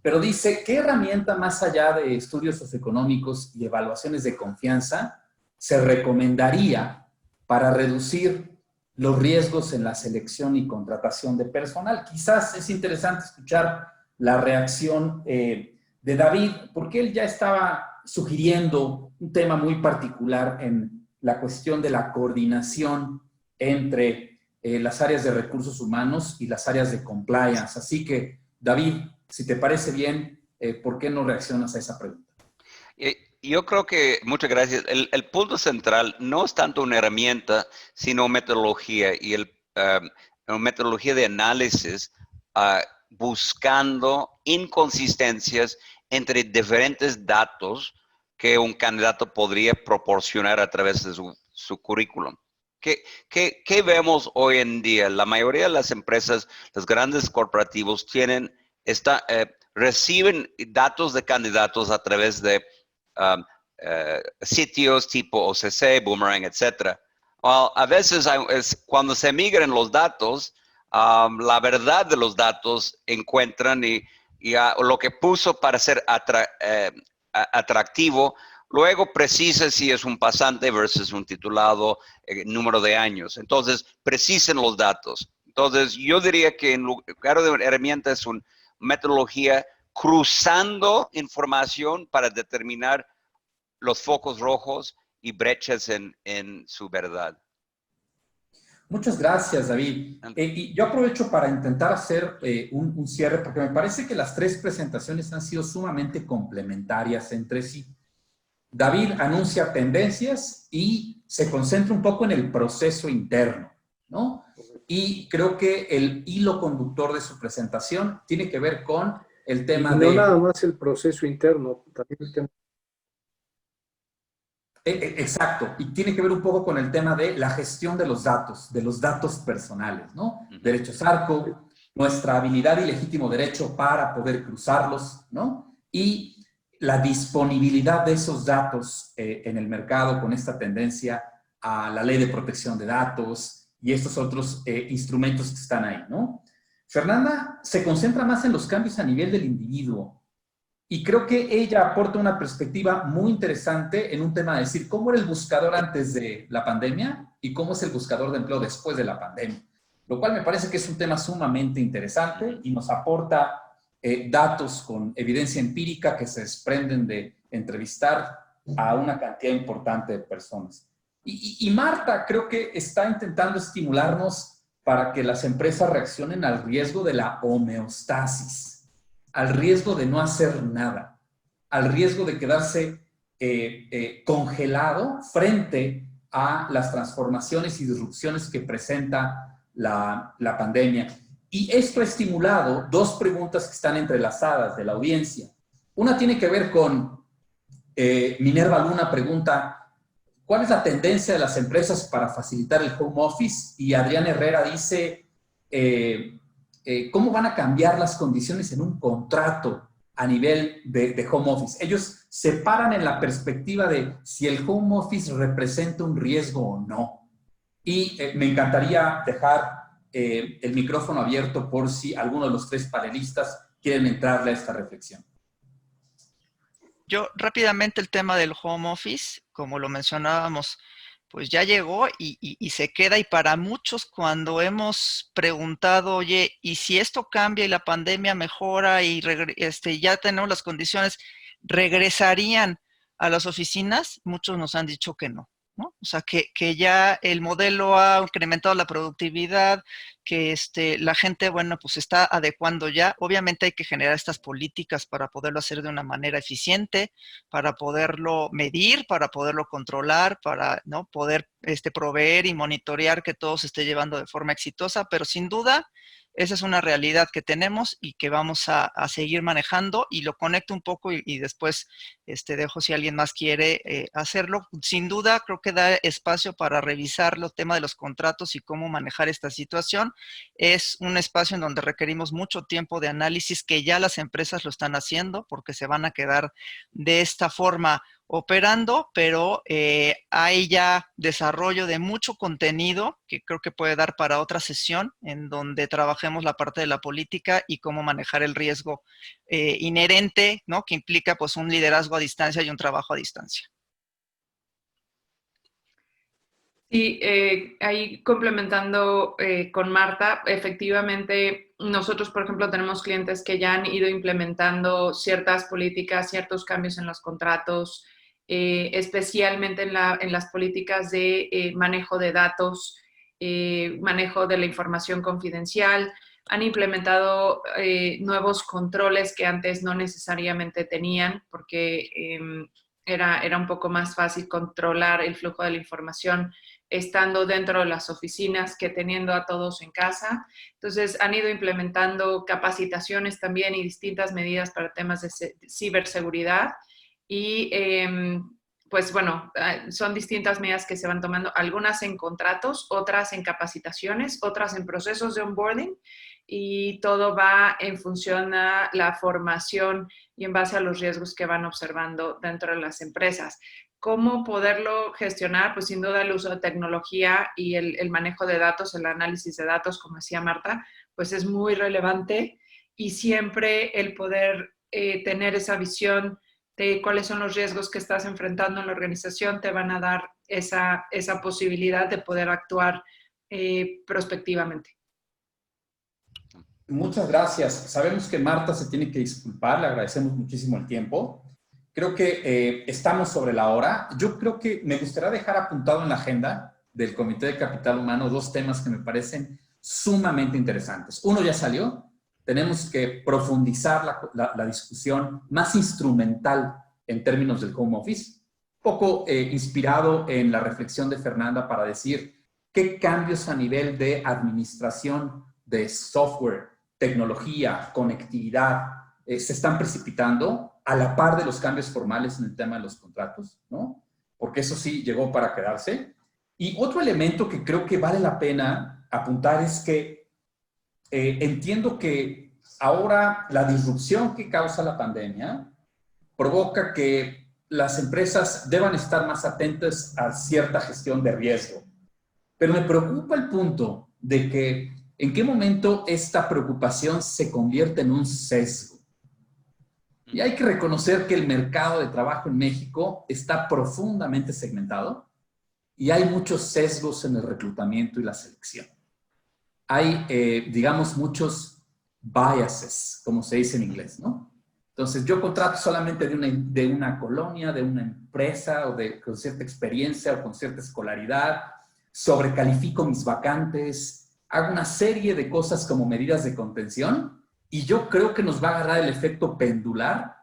Pero dice, ¿qué herramienta más allá de estudios socioeconómicos y evaluaciones de confianza se recomendaría para reducir los riesgos en la selección y contratación de personal. Quizás es interesante escuchar la reacción de David, porque él ya estaba sugiriendo un tema muy particular en la cuestión de la coordinación entre las áreas de recursos humanos y las áreas de compliance. Así que, David, si te parece bien, ¿por qué no reaccionas a esa pregunta? Yo creo que, muchas gracias, el punto central no es tanto una herramienta, sino metodología, y una metodología de análisis buscando inconsistencias entre diferentes datos que un candidato podría proporcionar a través de su currículum. ¿Qué vemos hoy en día? La mayoría de las empresas, los grandes corporativos, reciben datos de candidatos a través de sitios tipo OCC, Boomerang, etc. A veces cuando se migran los datos, la verdad de los datos encuentran y lo que puso para ser atractivo, luego precisa si es un pasante versus un titulado, número de años. Entonces, precisen los datos. Entonces, yo diría que en lugar de una herramienta es una metodología cruzando información para determinar los focos rojos y brechas en su verdad. Muchas gracias, David. Y yo aprovecho para intentar hacer un cierre, porque me parece que las tres presentaciones han sido sumamente complementarias entre sí. David anuncia tendencias y se concentra un poco en el proceso interno, ¿no? Y creo que el hilo conductor de su presentación tiene que ver con el tema de... No nada más el proceso interno, también el tema... Exacto, y tiene que ver un poco con el tema de la gestión de los datos personales, ¿no? Derechos ARCO, nuestra habilidad y legítimo derecho para poder cruzarlos, ¿no? Y la disponibilidad de esos datos en el mercado con esta tendencia a la ley de protección de datos y estos otros instrumentos que están ahí, ¿no? Fernanda se concentra más en los cambios a nivel del individuo y creo que ella aporta una perspectiva muy interesante en un tema de decir cómo era el buscador antes de la pandemia y cómo es el buscador de empleo después de la pandemia, lo cual me parece que es un tema sumamente interesante y nos aporta datos con evidencia empírica que se desprenden de entrevistar a una cantidad importante de personas. Y Marta creo que está intentando estimularnos para que las empresas reaccionen al riesgo de la homeostasis, al riesgo de no hacer nada, al riesgo de quedarse congelado frente a las transformaciones y disrupciones que presenta la pandemia. Y esto ha estimulado dos preguntas que están entrelazadas de la audiencia. Una tiene que ver con Minerva Luna pregunta, ¿cuál es la tendencia de las empresas para facilitar el home office? Y Adrián Herrera dice, ¿cómo van a cambiar las condiciones en un contrato a nivel de home office? Ellos se paran en la perspectiva de si el home office representa un riesgo o no. Y me encantaría dejar el micrófono abierto por si alguno de los tres panelistas quieren entrarle a esta reflexión. Yo rápidamente el tema del home office, como lo mencionábamos, pues ya llegó y se queda, y para muchos cuando hemos preguntado, oye, ¿y si esto cambia y la pandemia mejora y ya tenemos las condiciones, regresarían a las oficinas? Muchos nos han dicho que no, ¿no? O sea, que ya el modelo ha incrementado la productividad, que la gente, bueno, pues está adecuando ya. Obviamente hay que generar estas políticas para poderlo hacer de una manera eficiente, para poderlo medir, para poderlo controlar, para, ¿no?, poder proveer y monitorear que todo se esté llevando de forma exitosa, pero sin duda esa es una realidad que tenemos y que vamos a seguir manejando, y lo conecto un poco y después dejo si alguien más quiere hacerlo. Sin duda creo que da espacio para revisar los temas de los contratos y cómo manejar esta situación. Es un espacio en donde requerimos mucho tiempo de análisis, que ya las empresas lo están haciendo porque se van a quedar de esta forma operando, pero hay ya desarrollo de mucho contenido que creo que puede dar para otra sesión en donde trabajemos la parte de la política y cómo manejar el riesgo inherente, ¿no?, que implica pues un liderazgo a distancia y un trabajo a distancia. Sí, ahí complementando con Marta, efectivamente nosotros, por ejemplo, tenemos clientes que ya han ido implementando ciertas políticas, ciertos cambios en los contratos, especialmente en las políticas de manejo de datos, manejo de la información confidencial. Han implementado nuevos controles que antes no necesariamente tenían, porque era un poco más fácil controlar el flujo de la información estando dentro de las oficinas que teniendo a todos en casa. Entonces, han ido implementando capacitaciones también y distintas medidas para temas de ciberseguridad. Y, pues bueno, son distintas medidas que se van tomando, algunas en contratos, otras en capacitaciones, otras en procesos de onboarding, y todo va en función a la formación y en base a los riesgos que van observando dentro de las empresas. ¿Cómo poderlo gestionar? Pues sin duda el uso de tecnología y el manejo de datos, el análisis de datos, como decía Marta, pues es muy relevante, y siempre el poder tener esa visión de cuáles son los riesgos que estás enfrentando en la organización te van a dar esa posibilidad de poder actuar prospectivamente. Muchas gracias. Sabemos que Marta se tiene que disculpar, le agradecemos muchísimo el tiempo. Creo que estamos sobre la hora. Yo creo que me gustaría dejar apuntado en la agenda del Comité de Capital Humano 2 temas que me parecen sumamente interesantes. Uno ya salió. Tenemos que profundizar la discusión más instrumental en términos del home office, un poco inspirado en la reflexión de Fernanda para decir qué cambios a nivel de administración de software, tecnología, conectividad, se están precipitando a la par de los cambios formales en el tema de los contratos, ¿no? Porque eso sí llegó para quedarse. Y otro elemento que creo que vale la pena apuntar es que entiendo que ahora la disrupción que causa la pandemia provoca que las empresas deban estar más atentas a cierta gestión de riesgo. Pero me preocupa el punto de que en qué momento esta preocupación se convierte en un sesgo. Y hay que reconocer que el mercado de trabajo en México está profundamente segmentado y hay muchos sesgos en el reclutamiento y la selección. Hay, digamos, muchos biases, como se dice en inglés, ¿no? Entonces, yo contrato solamente de una colonia, de una empresa, o con cierta experiencia o con cierta escolaridad, sobrecalifico mis vacantes, hago una serie de cosas como medidas de contención, y yo creo que nos va a agarrar el efecto pendular,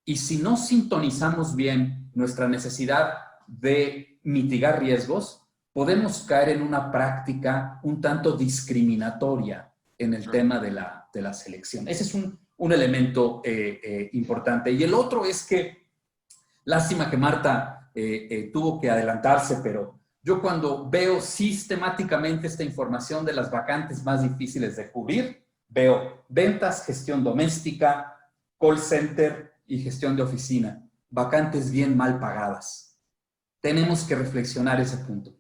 y si no sintonizamos bien nuestra necesidad de mitigar riesgos, podemos caer en una práctica un tanto discriminatoria en el tema de la selección. Ese es un elemento importante. Y el otro es que, lástima que Marta tuvo que adelantarse, pero yo cuando veo sistemáticamente esta información de las vacantes más difíciles de cubrir, veo ventas, gestión doméstica, call center y gestión de oficina. Vacantes bien mal pagadas. Tenemos que reflexionar ese punto.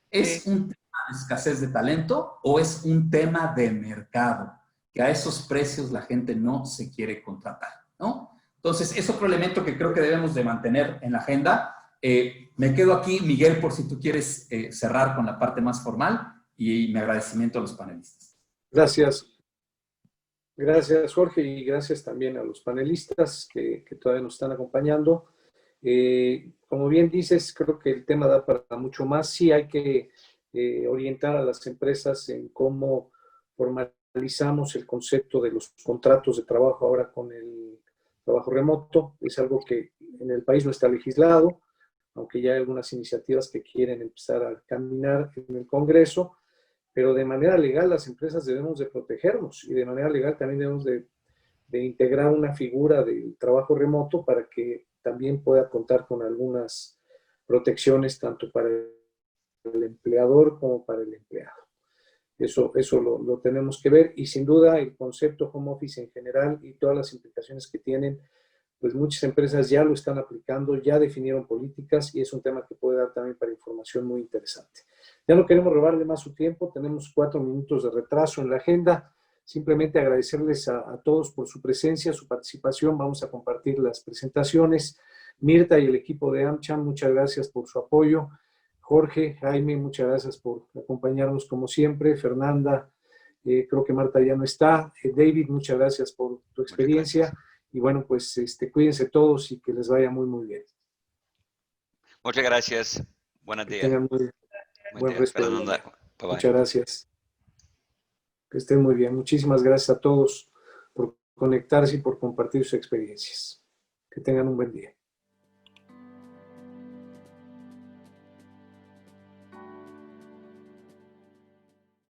¿Es un tema de escasez de talento o es un tema de mercado? Que a esos precios la gente no se quiere contratar, ¿no? Entonces, es otro elemento que creo que debemos de mantener en la agenda. Me quedo aquí, Miguel, por si tú quieres cerrar con la parte más formal, y mi agradecimiento a los panelistas. Gracias. Gracias, Jorge, y gracias también a los panelistas que todavía nos están acompañando. Como bien dices, creo que el tema da para mucho más. Sí hay que orientar a las empresas en cómo formalizamos el concepto de los contratos de trabajo ahora con el trabajo remoto. Es algo que en el país no está legislado, aunque ya hay algunas iniciativas que quieren empezar a caminar en el Congreso, pero de manera legal las empresas debemos de protegernos, y de manera legal también debemos de integrar una figura del trabajo remoto para que también pueda contar con algunas protecciones tanto para el empleador como para el empleado. Eso lo tenemos que ver, y sin duda el concepto home office en general y todas las implicaciones que tienen, pues muchas empresas ya lo están aplicando, ya definieron políticas, y es un tema que puede dar también para información muy interesante. Ya no queremos robarle más su tiempo, tenemos 4 minutos de retraso en la agenda. Simplemente agradecerles a todos por su presencia, su participación. Vamos a compartir las presentaciones. Mirta y el equipo de AmCham, muchas gracias por su apoyo. Jorge, Jaime, muchas gracias por acompañarnos como siempre. Fernanda, creo que Marta ya no está. David, muchas gracias por tu experiencia. Y bueno, pues cuídense todos y que les vaya muy, muy bien. Muchas gracias. Buenos Que días. tengan muy buen resto del día. Bye-bye. Muchas gracias. Que estén muy bien. Muchísimas gracias a todos por conectarse y por compartir sus experiencias. Que tengan un buen día.